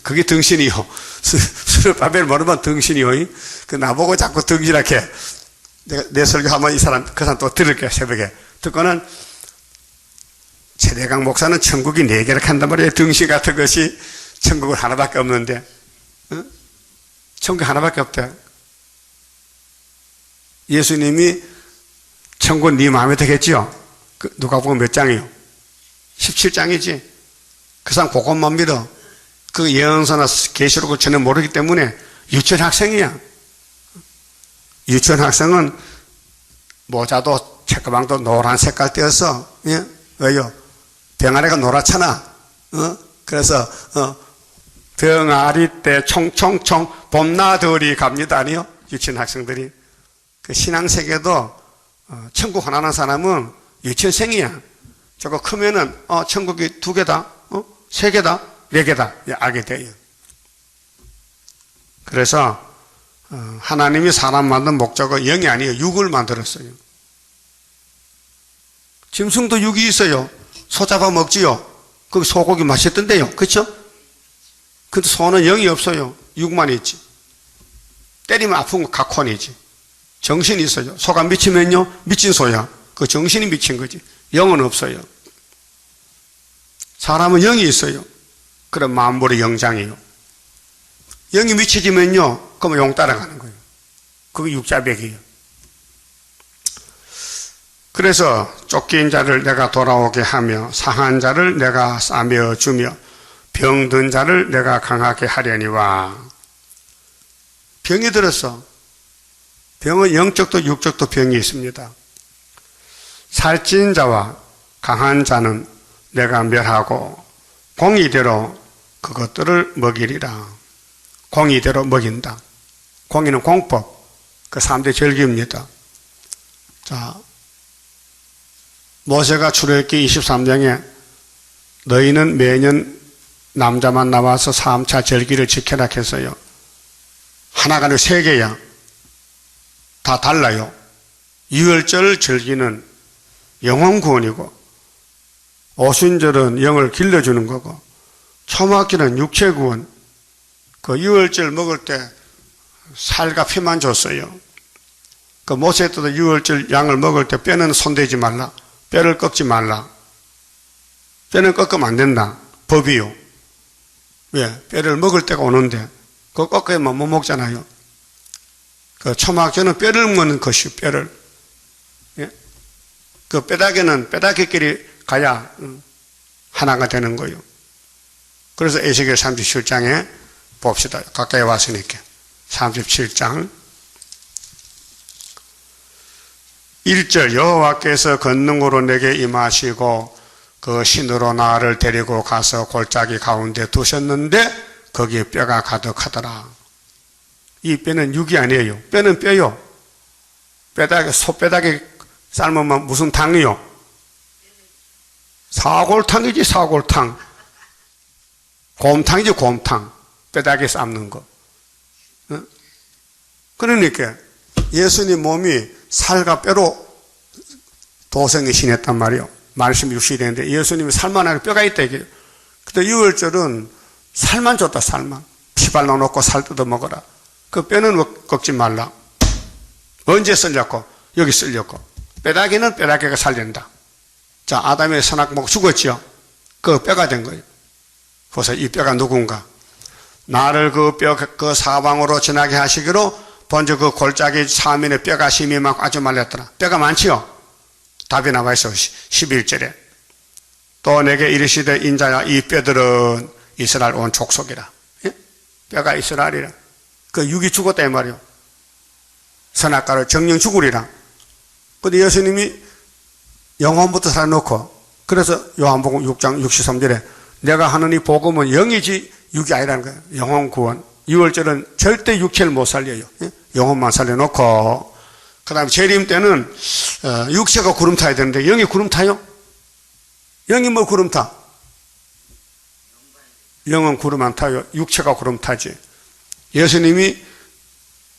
그게 등신이요. 수르바벨 모르면 등신이요. 그 나보고 자꾸 등신하게 내 설교하면 이 사람 그 사람 또 들을게 새벽에. 듣고는 최대강 목사는 천국이 4개를 한단 말이에요. 등신 같은 것이 천국은 하나밖에 없는데, 응? 천국이 하나밖에 없대. 예수님이 천국 네 마음에 들겠지요? 누가 보면 몇 장이요? 17장이지. 그 사람 그것만 믿어. 그 예언서나 계시록을 전혀 모르기 때문에 유치원 학생이야. 유치원 학생은 모자도 책가방도 노란 색깔 떼어서, 예? 왜요? 병아리가 노랗잖아. 그래서 병아리 때 총총총 봄나들이 갑니다 아니요? 유치원 학생들이. 그 신앙세계도 천국 하나는 사람은 유치원생이야. 저거 크면은 천국이 2개다, 3개다, 4개다 알게 돼요. 그래서 하나님이 사람 만든 목적은 영이 아니에요. 육을 만들었어요. 짐승도 육이 있어요. 소 잡아 먹지요. 그 소고기 맛있던데요. 그렇죠? 근데 소는 영이 없어요. 육만 있지. 때리면 아픈 거 각혼이지. 정신이 있어요. 소가 미치면요 미친 소야. 그 정신이 미친 거지. 영은 없어요. 사람은 영이 있어요. 그럼 만물의 영장이에요. 영이 미쳐지면요 그러면 용 따라가는 거예요. 그게 육자백이에요. 그래서 쫓긴 자를 내가 돌아오게 하며 상한 자를 내가 싸며 주며 병든 자를 내가 강하게 하려니와. 병이 들었어. 병은 영적도 육적도 병이 있습니다. 살찐 자와 강한 자는 내가 멸하고 공의대로 그것들을 먹이리라. 공의대로 먹인다. 공의는 공법, 그 3대 절기입니다. 자, 모세가 출애굽기 23장에 너희는 매년 남자만 나와서 3차 절기를 지켜라 했어요. 하나가 아니고 3개야. 다 달라요. 유월절 절기는 영혼 구원이고, 오순절은 영을 길러주는 거고, 초막절은 육체 구원. 그 유월절 먹을 때 살과 피만 줬어요. 그 모세 때도 유월절 양을 먹을 때 뼈는 손대지 말라. 뼈를 꺾지 말라. 뼈는 꺾으면 안 된다. 법이요. 왜? 뼈를 먹을 때가 오는데 그거 꺾으면 못 먹잖아요. 그 초막절은 뼈를 먹는 것이요. 뼈를. 예? 그 뼈다귀는 뼈다귀끼리 가야 하나가 되는 거예요. 그래서 에스겔 37장에 봅시다. 가까이 왔으니까. 37장 1절 여호와께서 권능으로 내게 임하시고 그 신으로 나를 데리고 가서 골짜기 가운데 두셨는데 거기에 뼈가 가득하더라. 이 뼈는 육이 아니에요. 뼈는 뼈요. 뼈다귀, 소뼈다귀 삶으면 무슨 탕이요? 사골탕이지, 사골탕. 곰탕이지, 곰탕. 뼈다귀 삶는 거. 그러니까 예수님 몸이 살과 뼈로 도성이 신했단 말이에요. 말씀이 육신이 되는데 예수님이 살만 하고 뼈가 있다 이게. 근데 유월절은 살만 줬다. 살만. 피발 넣어놓고 살 뜯어 먹어라. 그 뼈는 꺾지 말라. 언제 쓸려고? 여기 쓸려고. 뼈다귀는 뼈다귀가 살린다. 자, 아담의 선악 먹고 죽었죠. 그 뼈가 된 거예요. 그래서 이 뼈가 누군가? 나를 그 뼈, 그 사방으로 지나게 하시기로 먼저 그 골짜기 사면에 뼈가 심이 많고 아주 말렸더라. 뼈가 많지요? 답이 나와 있어. 11절에. 또 내게 이르시되 인자야 이 뼈들은 이스라엘 온 족속이라. 예? 뼈가 이스라엘이라. 그 육이 죽었다 이 말이요. 선악과로 정령 죽으리라. 근데 예수님이 영혼부터 살려놓고, 그래서 요한복음 6장 63절에 내가 하는 이 복음은 영이지 육이 아니라는 거예요. 영혼 구원. 6월절은 절대 육체를 못 살려요. 영혼만 살려놓고, 그 다음에 재림 때는 육체가 구름 타야 되는데 영이 구름 타요? 영이 뭐 구름 타? 영은 구름 안 타요. 육체가 구름 타지. 예수님이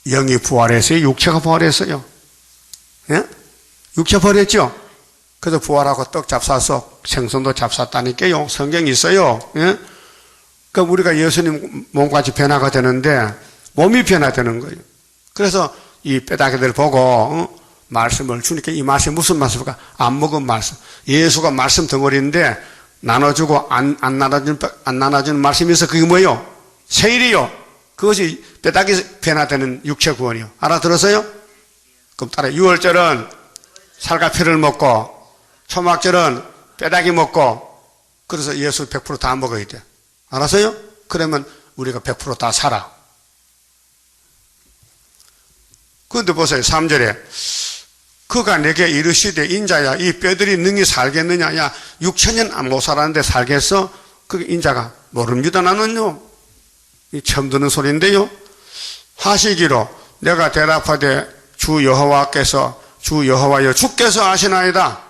영이 부활했어요? 육체가 부활했어요? 예? 육체 버렸죠? 그래서 부활하고 떡 잡사서 생선도 잡쌌다니까요. 성경이 있어요. 예? 그러니까 우리가 예수님 몸같이 변화가 되는데 몸이 변화되는 거예요. 그래서 이 뼈다귀들 보고 말씀을 주니까 이 말씀이 무슨 말씀일까? 안 먹은 말씀. 예수가 말씀 덩어리인데 나눠주고 안 나눠주는 말씀이 있어. 그게 뭐예요? 세일이요. 그것이 뼈다귀 변화되는 육체 구원이요. 알아들었어요? 그럼 따라 6월절은 살과 피를 먹고 초막절은 뼈다귀 먹고 그래서 예수 100% 다 먹어야 돼. 알았어요? 그러면 우리가 100% 다 살아. 그런데 보세요. 3절에 그가 내게 이르시되 인자야 이 뼈들이 능히 살겠느냐. 야 6천년 못 살았는데 살겠어? 그 인자가 모릅니다. 나는요. 이 처음 듣는 소리인데요. 하시기로 내가 대답하되 주 여호와께서 주 여호와여 주께서 아시나이다.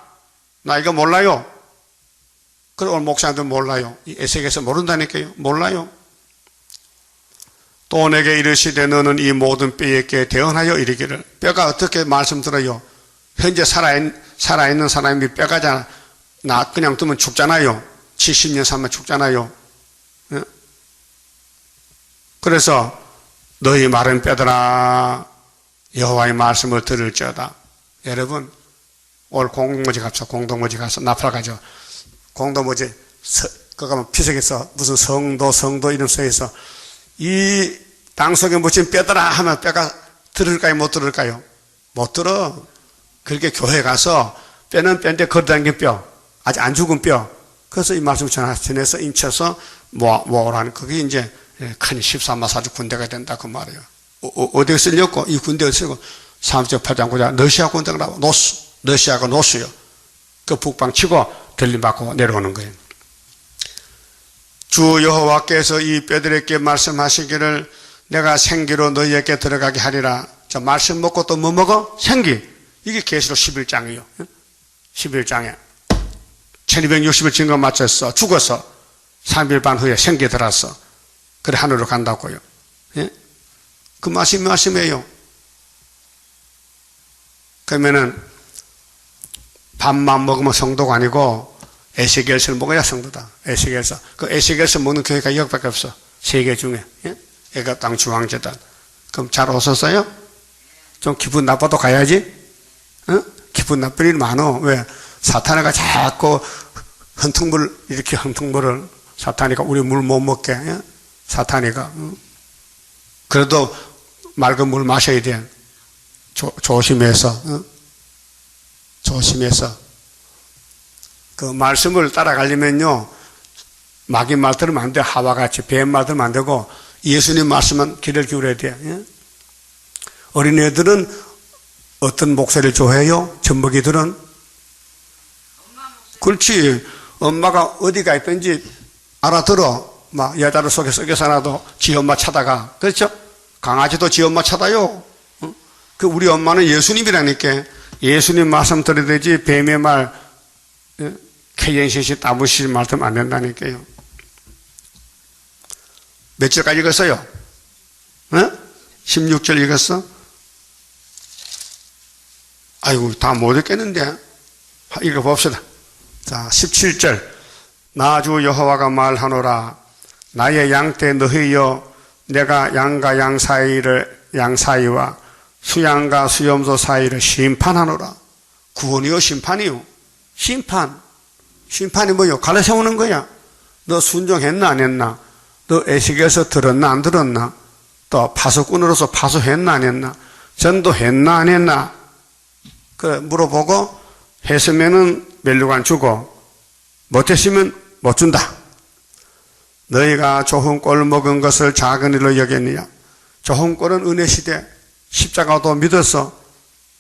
나 이거 몰라요. 그럼 오늘 목사님들 몰라요. 이 에색에서 모른다니까요. 몰라요. 또 내게 이르시되 너는 이 모든 뼈에게 대언하여 이르기를. 뼈가 어떻게 말씀 들어요? 현재 살아있는 사람이 뼈가잖아. 나 그냥 두면 죽잖아요. 70년 살면 죽잖아요. 예? 그래서 너희 마른 뼈들아 여호와의 말씀을 들을지어다. 여러분 오늘 공동모지 갑시다. 공동모지 가서 나팔 가죠. 공동모지 그거 가면 피석에서 무슨 성도 이름 써있어. 이 땅속에 묻힌 뼈들아 하면 뼈가 들을까요? 못 들을까요? 못 들어. 그렇게 교회 가서 뼈는 뼈인데 걸어다니는 뼈, 아직 안 죽은 뼈. 그래서 이 말씀을 전해서 인쳐서 모으라는 그게 이제 큰 13마 사주 군대가 된다 그 말이에요. 어디에 쓸렸고 이 군대에 쓰고 3절 8장 9장 러시아 군대가 나와 노수, 러시아가 노수요. 그 북방 치고 들림받고 내려오는 거예요. 주 여호와께서 이 뼈들에게 말씀하시기를 내가 생기로 너희에게 들어가게 하리라. 자, 말씀 먹고 또 뭐 먹어? 생기. 이게 계시록 11장이에요. 11장에 1260일 증거 마쳤어. 죽었어. 3일 반 후에 생기 들었어. 그래 하늘로 간다고요. 예? 그 말씀이에요. 그러면은 밥만 먹으면 성도가 아니고 에스겔서를 먹어야 성도다. 에스겔서. 그 에스겔서 먹는 교회가 여기밖에 없어. 세계 중에. 예? 애가 땅 중앙재단. 그럼 잘 오셨어요? 좀 기분 나빠도 가야지? 어? 기분 나쁠 일 많어. 왜? 사탄이가 자꾸 이렇게 헌통물을 사탄이가 우리 물 못 먹게. 예? 사탄이가. 그래도 맑은 물 마셔야 돼. 조심해서. 조심해서. 그 말씀을 따라가려면요. 마귀 말 들으면 안 돼. 하와 같이 뱀 말 들으면 안 되고 예수님 말씀만 귀를 기울여야 돼. 예? 어린애들은 어떤 목소리를 좋아해요? 젖먹이들은? 그렇지. 엄마가 어디가 있든지 알아들어. 막 여자를 속에 썩여서 나도 지 엄마 찾아가. 그렇죠? 강아지도 지 엄마 찾아요. 그 우리 엄마는 예수님이라니까. 예수님 말씀 들어야 되지 뱀의 말, KNCC 따부실 말 들으면 안 된다니까요. 몇 절까지 읽었어요? 16절 읽었어? 아이고, 다 못 읽겠는데. 읽어봅시다. 자, 17절. 나 주 여호와가 말하노라. 나의 양떼 너희여, 내가 양과 양 사이와 수양과 수염소 사이를 심판하노라. 구원이요, 심판이요? 심판. 심판이 뭐요? 갈라 세우는 거야. 너 순종했나, 안 했나? 너 에식에서 들었나, 안 들었나? 또 파수꾼으로서 파수했나, 안 했나? 전도했나, 안 했나? 그 물어보고 했으면은 멸류관 주고 못했으면 못 준다. 너희가 좋은 꼴 먹은 것을 작은 일로 여겼느냐? 좋은 꼴은 은혜 시대 십자가도 믿었어.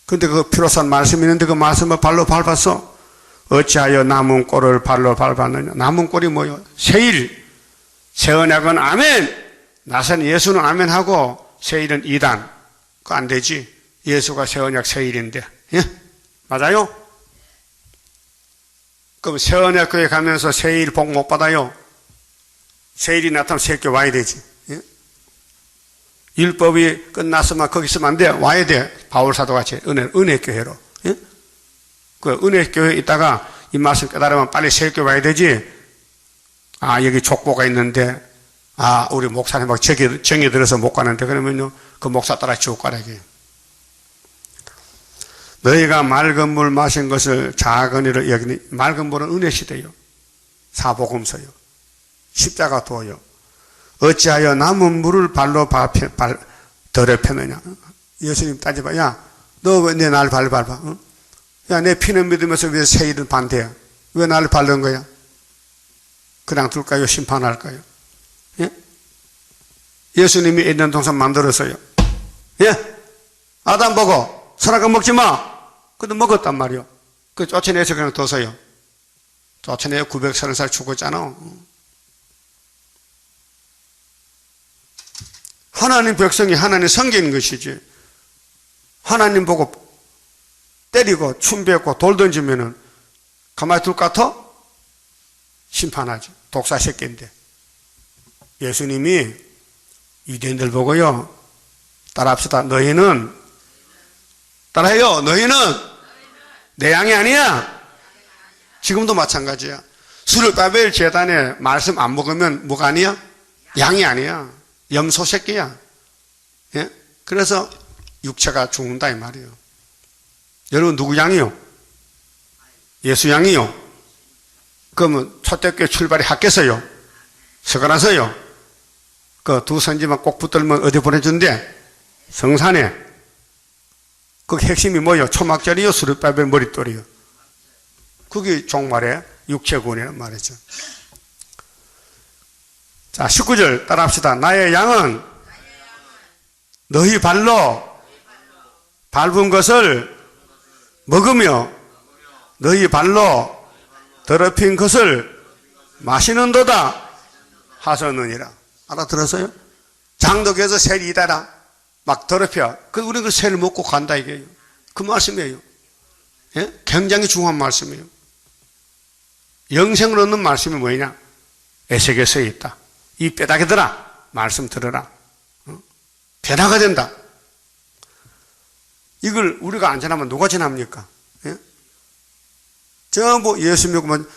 근데 그 피로산 말씀이 있는데 그 말씀을 발로 밟았어. 어찌하여 남은 꼴을 발로 밟았느냐. 남은 꼴이 뭐요? 세일. 새 언약은 아멘. 나선 예수는 아멘 하고 세일은 이단. 그거 안 되지. 예수가 새 언약 세일인데. 예? 맞아요? 그럼 새 언약 교회 가면서 세일 복 못 받아요? 세일이 나타나면 새교회 와야 되지. 예? 율법이 끝났으면 거기 있으면 안 돼. 와야 돼. 바울사도 같이 은혜교회로. 예? 그 은혜교회에 있다가 이 말씀 깨달으면 빨리 새교회 와야 되지. 아, 여기 족보가 있는데, 아, 우리 목사님 막 정이 들어서 못 가는데, 그러면요, 그 목사 따라 지옥 가라게. 너희가 맑은 물 마신 것을 작은 일을 여기니, 맑은 물은 은혜시대요. 사복음서요. 십자가 도요. 어찌하여 남은 물을 발로 더럽혔느냐. 예수님 따져봐. 야, 너 왜 내 날 발 밟아? 어? 야, 내 피는 믿으면서 왜 세일은 반대야? 왜 나를 밟는 거야? 그냥 둘까요? 심판할까요? 예? 예수님이 있는 동산 만들었어요. 예? 아담 보고 선악과 먹지 마. 근데 먹었단 말이요. 그 쫓아내서 그냥 둬서요. 쫓아내서 930살 죽었잖아. 하나님 백성이 하나님 섬기는 것이지. 하나님 보고 때리고 춤뱉고 돌 던지면은 가만히 둘 것 같아? 심판하죠. 독사 새끼인데. 예수님이 유대인들 보고요. 따라합시다. 너희는 따라해요. 너희는 내 양이 아니야. 지금도 마찬가지야. 수르바벨 제단에 말씀 안 먹으면 뭐가 아니야? 양이 아니야. 염소 새끼야. 예? 그래서 육체가 죽는다 이 말이에요. 여러분 누구 양이요? 예수 양이요. 그러면 초대교회 출발이 학교에서요. 서가나서요. 그 두 선지만 꼭 붙들면 어디 보내준대? 성산에. 그 핵심이 뭐요? 초막절이요? 수르바벨 머릿돌이요. 그게 종말의 육체군이란 말이죠. 자, 19절 따라합시다. 나의 양은 너희 발로 밟은 것을 먹으며 너희 발로 더럽힌 것을 마시는도다 하셨느니라. 알아들었어요? 장독에서 셀이 이다라 막 더럽혀. 그 우리 그 셀을 먹고 간다 이게요. 그 말씀이에요. 예? 굉장히 중요한 말씀이에요. 영생을 얻는 말씀이 뭐냐? 에세겔에 써 있다. 이 뼈다귀 들아 말씀 들어라. 변화가 된다. 이걸 우리가 안 전하면 누가 전합니까? 예? 전부 예수 믿으면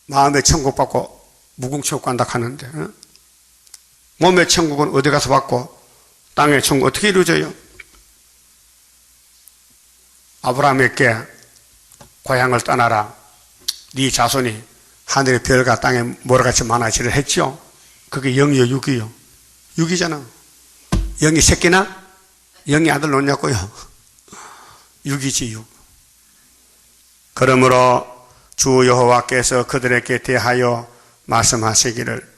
마음의 천국 받고 무궁천국 간다 하는데 예? 몸의 천국은 어디 가서 받고 땅의 천국 어떻게 이루어져요? 아브라함에게 고향을 떠나라. 네 자손이 하늘의 별과 땅에 모래같이 많아지를 했죠. 그게 0이요 6이요. 6이잖아. 0이 새끼나? 0이 아들 놓냐고요. 6이지 6. 그러므로 주 여호와께서 그들에게 대하여 말씀하시기를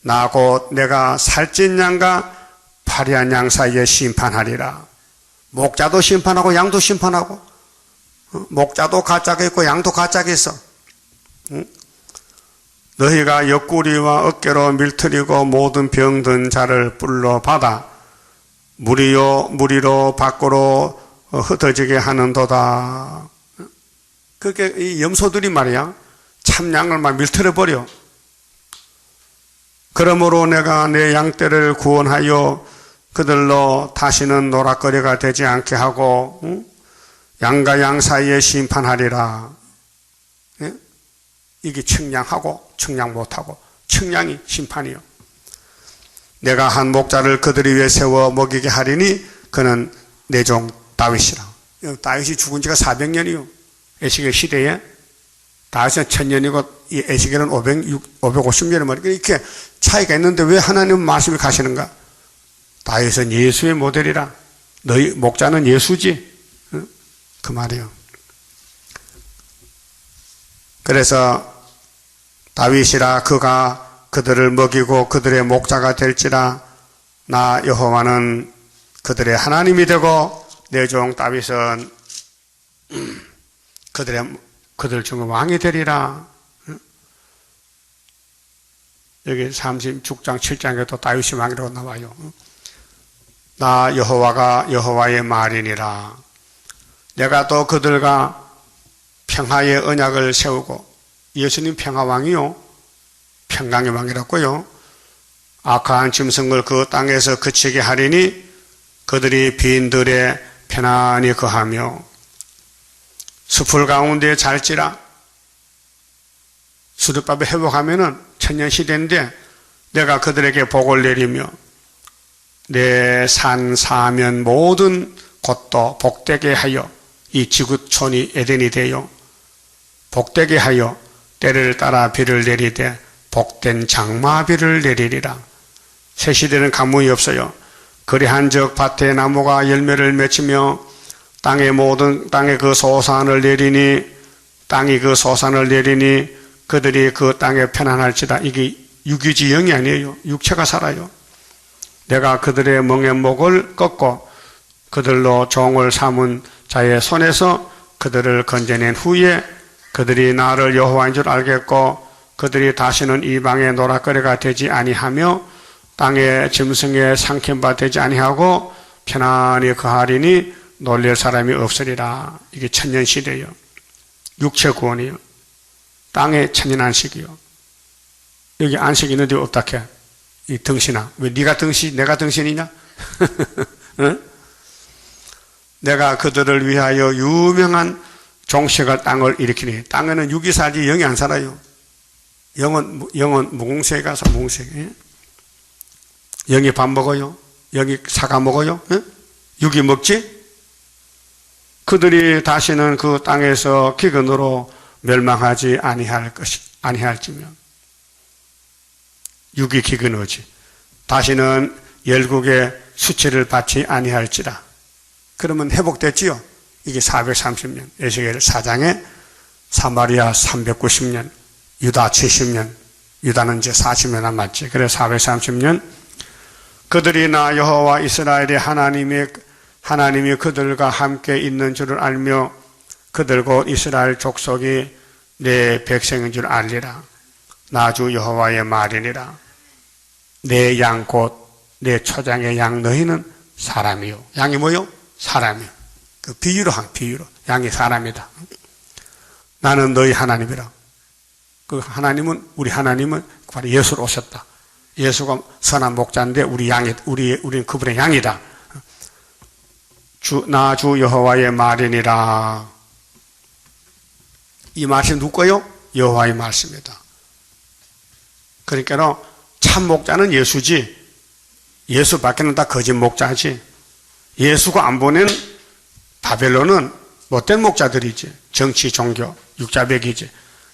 나 곧 내가 살찐 양과 파리한 양 사이에 심판하리라. 목자도 심판하고 양도 심판하고 목자도 가짜가 있고 양도 가짜가 있어. 너희가 옆구리와 어깨로 밀트리고 모든 병든 자를 불러 받아 무리로 밖으로 흩어지게 하는도다. 그게 이 염소들이 말이야 참양을 막 밀트려 버려. 그러므로 내가 내 양떼를 구원하여 그들로 다시는 노락거리가 되지 않게 하고 양과 양 사이에 심판하리라. 예? 이게 청량하고 청량 못하고 청량이 심판이요. 내가 한 목자를 그들이 위해 세워 먹이게 하리니 그는 내 종 다윗이라. 다윗이 죽은 지가 400년이요. 에스겔 시대에 다윗은 1000년이고 이 에스겔은 550년을 말이야. 이렇게 차이가 있는데 왜 하나님 말씀이 가시는가? 다윗은 예수의 모델이라. 너희 목자는 예수지. 그 말이요. 그래서 다윗이라 그가 그들을 먹이고 그들의 목자가 될지라. 나 여호와는 그들의 하나님이 되고 내 종 다윗은 그들의 그들 중 왕이 되리라. 여기 36장 7장에도 다윗이 왕이라고 나와요. 나 여호와가 여호와의 말이니라. 내가 또 그들과 평화의 언약을 세우고, 예수님 평화왕이요, 평강의 왕이라고요. 악한 짐승을 그 땅에서 그치게 하리니 그들이 빈들에 편안히 거하며 숲을 가운데 잘지라. 수르바벨 회복하면은 천년시대인데 내가 그들에게 복을 내리며 내 산 사면 모든 곳도 복되게 하여 이 지구촌이 에덴이 되어 복되게 하여 때를 따라 비를 내리되 복된 장마비를 내리리라. 새 시대는 가뭄이 없어요. 그리한 적 밭의 나무가 열매를 맺히며 땅의 그 소산을 내리니, 땅이 그 소산을 내리니 그들이 그 땅에 편안할지다. 이게 육이지 영이 아니에요. 육체가 살아요. 내가 그들의 멍에 목을 꺾고 그들로 종을 삼은 자의 손에서 그들을 건져낸 후에 그들이 나를 여호와인 줄 알겠고 그들이 다시는 이방의 노략거리가 되지 아니하며 땅의 짐승에 삼킨바 되지 아니하고 편안히 거하리니 놀릴 사람이 없으리라. 이게 천년시대예요. 육체 구원이요. 땅의 천년 안식이요. 여기 안식이 있는데 어떻게? 이 등신아, 왜 네가 등신, 내가 등신이냐? 응? 내가 그들을 위하여 유명한 종식을 땅을 일으키니, 땅에는 육이 살지 영이 안 살아요. 영은 무궁세에 가서 무궁세. 예? 영이 밥 먹어요? 영이 사과 먹어요? 예? 육이 먹지? 그들이 다시는 그 땅에서 기근으로 멸망하지 아니할지며, 육이 기근하지. 다시는 열국의 수치를 받지 아니할지라. 그러면 회복됐지요? 이게 430년. 에스겔 4장에 사마리아 390년, 유다 70년, 유다는 이제 40년 남았지. 그래서 430년. 그들이 나 여호와 이스라엘의 하나님이 그들과 함께 있는 줄을 알며 그들 곧 이스라엘 족속이 내 백성인 줄 알리라. 나 주 여호와의 말이니라. 내 양 곧 내 초장의 양 너희는 사람이요. 양이 뭐요? 사람이요. 그 비유로 양이 사람이다. 나는 너희 하나님이라. 그 하나님은, 우리 하나님은 바로 예수로 오셨다. 예수가 선한 목자인데 우리는 그분의 양이다. 나 주 여호와의 말이니라. 이 말씀 누구 거요? 여호와의 말씀이다. 그러니까 참 목자는 예수지, 예수 밖에는 다 거짓 목자지. 예수가 안 보낸 바벨론은 못된 목자들이지. 정치, 종교, 육자백이지.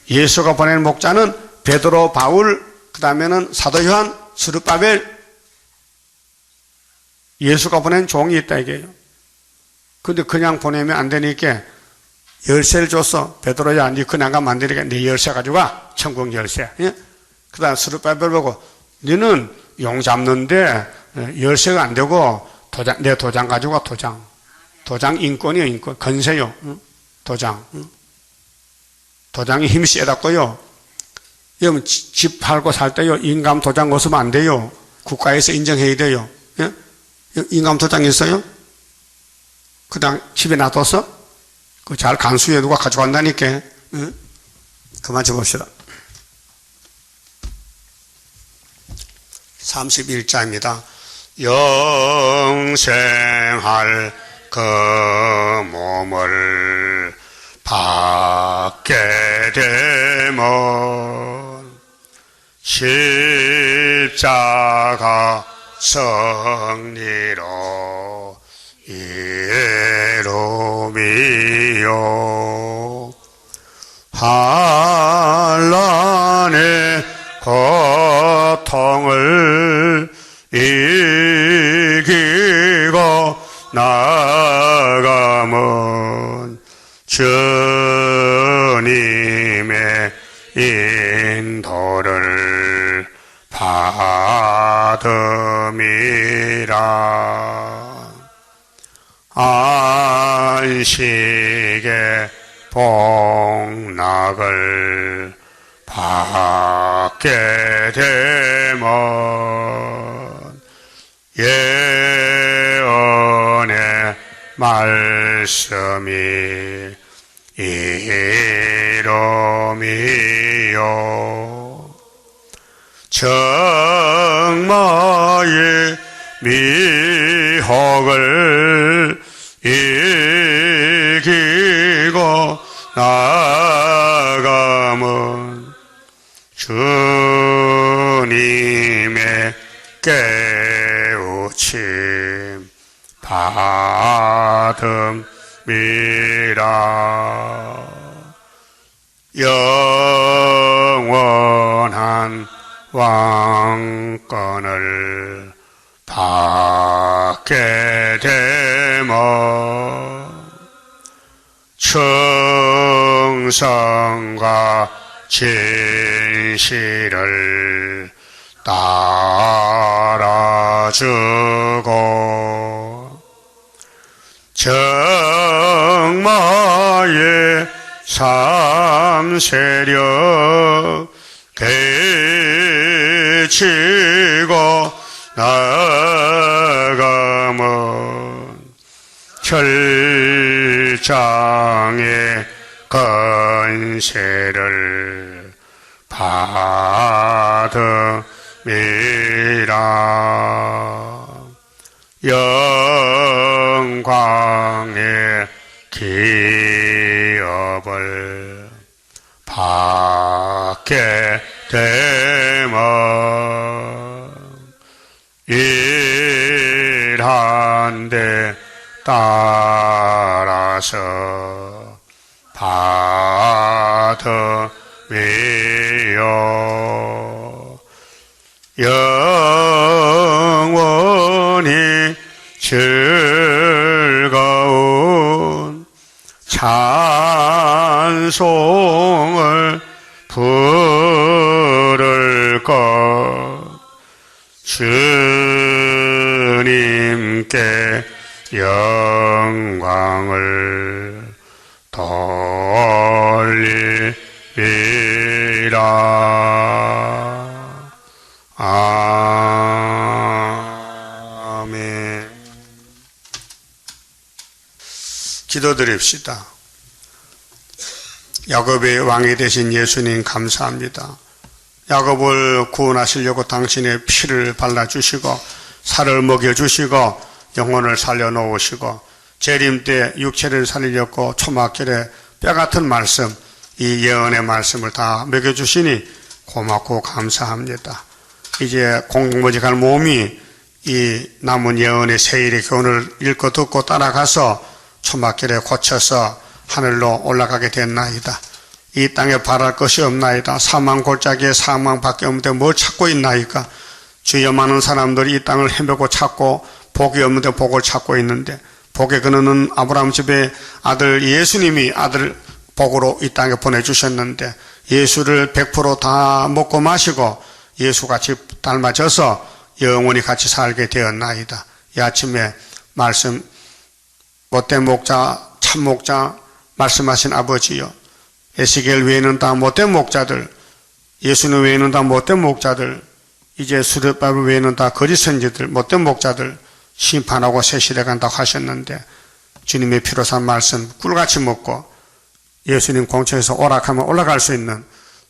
예수가 보낸 목자는 베드로, 바울, 그 다음에는 사도 요한, 스룹바벨, 예수가 보낸 종이 있다 이게요. 근데 그냥 보내면 안 되니까 열쇠를 줬어. 베드로야, 니 그냥 가면 안 되니까 네 열쇠 가지고 와. 천국 열쇠. 예? 그 다음 스룹바벨 보고, 너는 용 잡는데 열쇠가 안 되고 내 도장 가지고 와. 도장 인권이요. 인권. 건세요. 도장. 도장이 힘이 세다고요. 여러분 집 팔고 살 때요, 인감 도장 없으면 안 돼요. 국가에서 인정해야 돼요. 예? 인감 도장 있어요? 그냥 집에 놔뒀어? 그 잘 간수해 누가 가져간다니까. 예? 그만 쳐봅시다. 31자입니다. 영생할 그 몸을 받게 되면 십자가 승리로 이루미요 한란의 고통을 이기고 나가면 주님의 인도를 받음이라. 안식의 복락을 받게 되면 예언의 말씀이 이름이요 정마의 미혹을 이기고 나가면 주님의 깨우침 받음이라 영원한 왕권을 받게 되면 충성과 진실을 따라주고 정마의 삼세력 개치고 나가면 철장의 건세를 받음이라 영광의 기업을 받게 되면 일한데 따라서 받음이요 영원히 즐거운 찬송을 부를 것 주님께 영광을 돌리리라. 아멘. 기도드립시다. 야곱의 왕이 되신 예수님 감사합니다. 야곱을 구원하시려고 당신의 피를 발라주시고 살을 먹여주시고 영혼을 살려놓으시고 재림 때 육체를 살리려고 초막절에 뼈같은 말씀, 이 예언의 말씀을 다 먹여주시니 고맙고 감사합니다. 이제 공공무직한 몸이 이 남은 예언의 세일의 교훈을 읽고 듣고 따라가서 초막절에 고쳐서 하늘로 올라가게 됐나이다. 이 땅에 바랄 것이 없나이다. 사망 골짜기에 사망밖에 없는데 뭘 찾고 있나이까. 주여, 많은 사람들이 이 땅을 헤매고 찾고 복이 없는데 복을 찾고 있는데, 복의 근원은 아브라함 집의 아들 예수님이 아들 복으로 이 땅에 보내주셨는데 예수를 100% 다 먹고 마시고 예수같이 닮아져서 영원히 같이 살게 되었나이다. 이 아침에 말씀, 못된 목자, 참 목자 말씀하신 아버지요, 에스겔 외에는 다 못된 목자들, 예수님 외에는 다 못된 목자들, 이제 수르바벨 외에는 다 거짓 선지들, 못된 목자들 심판하고 새 시대 간다고 하셨는데 주님의 피로 산 말씀 꿀같이 먹고 예수님 공처에서 오락하면 올라갈 수 있는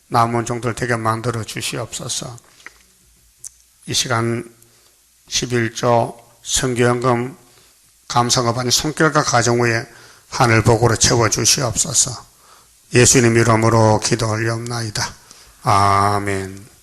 남은 종들 되게 만들어 주시옵소서. 이 시간 11조 선교연금 감사가 받은 손길과 가정 후에 하늘복으로 채워주시옵소서. 예수님 이름으로 기도 올리옵나이다. 아멘.